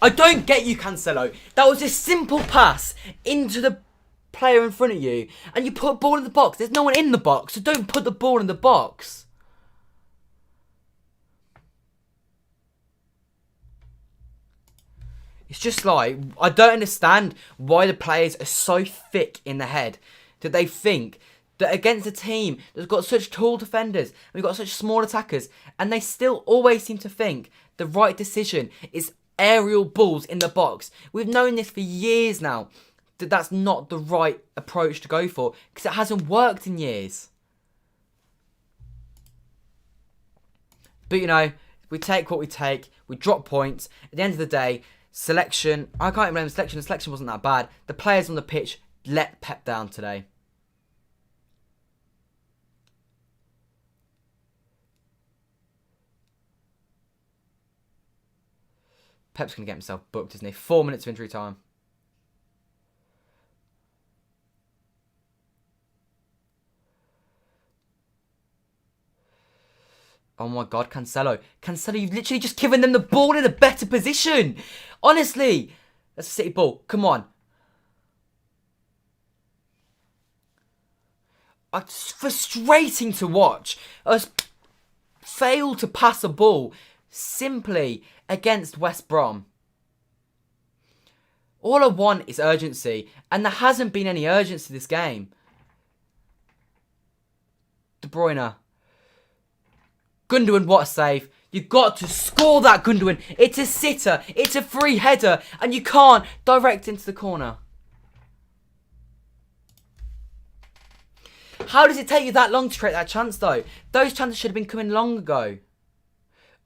[SPEAKER 1] I don't get you, Cancelo. That was a simple pass into the player in front of you, and you put a ball in the box. There's no one in the box, so don't put the ball in the box. It's just like, I don't understand why the players are so thick in the head that they think that against a team that's got such tall defenders, and we've got such small attackers, and they still always seem to think the right decision is aerial balls in the box. We've known this for years now, that that's not the right approach to go for, because it hasn't worked in years. But you know, we take what we take, we drop points. At the end of the day, selection, I can't even blame the selection. The selection wasn't that bad. The players on the pitch let Pep down today. Pep's going to get himself booked, isn't he? 4 minutes of injury time. Oh my God, Cancelo. Cancelo, you've literally just given them the ball in a better position. Honestly. That's a City ball. Come on. It's frustrating to watch us fail to pass a ball simply against West Brom. All I want is urgency, and there hasn't been any urgency this game. De Bruyne. Gundogan, what a save. You've got to score that, Gundogan. It's a sitter. It's a free header. And you can't direct into the corner. How does it take you that long to create that chance, though? Those chances should have been coming long ago.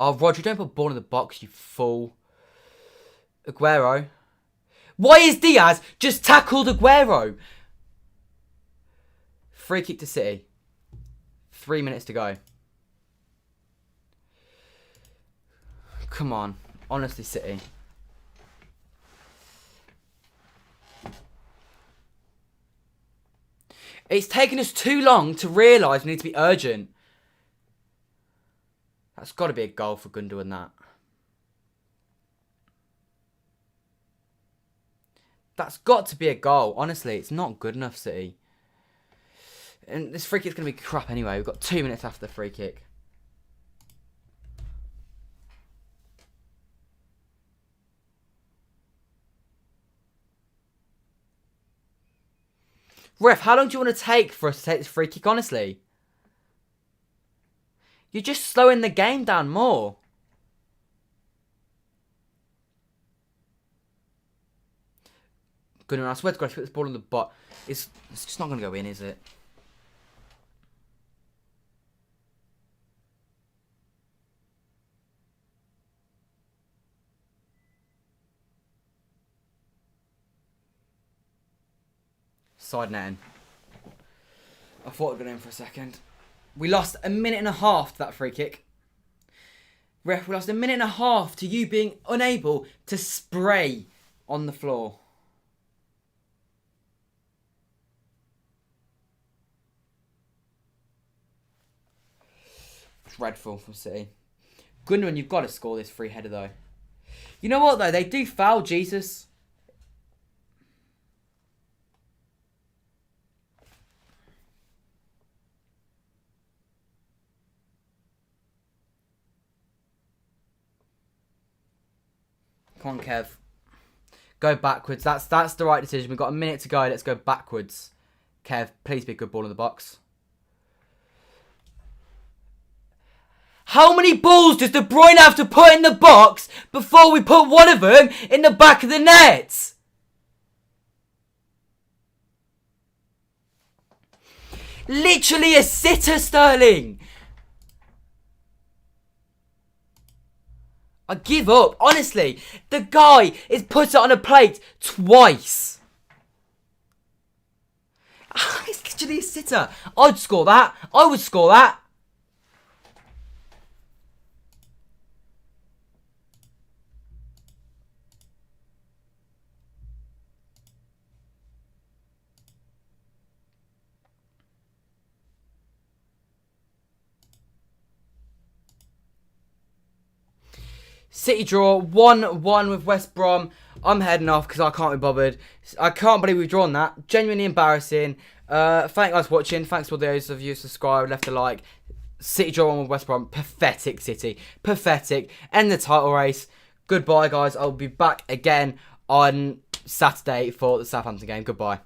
[SPEAKER 1] Oh, Roger, don't put ball in the box, you fool. Aguero. Why is Diaz just tackled Aguero? Free kick to City. 3 minutes to go. Come on. Honestly, City. It's taken us too long to realise we need to be urgent. That's got to be a goal for Gundogan, that. That's got to be a goal. Honestly, it's not good enough, City. And this free kick's going to be crap anyway. We've got 2 minutes after the free kick. Ref, how long do you want to take for us to take this free kick, honestly? You're just slowing the game down more. Gundogan, I swear to God, if you put this ball in the bot, it's just not going to go in, is it? Side netting. I thought it would go in for a second. We lost a minute and a half to that free kick. Ref, we lost a minute and a half to you being unable to spray on the floor. Dreadful from City. Gundogan, you've got to score this free header though. You know what though? They do foul Jesus. Come on, Kev. Go backwards. That's the right decision. We've got a minute to go. Let's go backwards. Kev, please be a good ball in the box. How many balls does De Bruyne have to put in the box before we put one of them in the back of the net? Literally a sitter, Sterling. I give up. Honestly, the guy is put it on a plate twice. He's literally a sitter. I'd score that. I would score that. City draw 1-1 with West Brom. I'm heading off because I can't be bothered. I can't believe we've drawn that. Genuinely embarrassing. Thank you guys for watching. Thanks for those of you who subscribed, left a like. City draw 1 with West Brom. Pathetic, City. Pathetic. End the title race. Goodbye, guys. I'll be back again on Saturday for the Southampton game. Goodbye.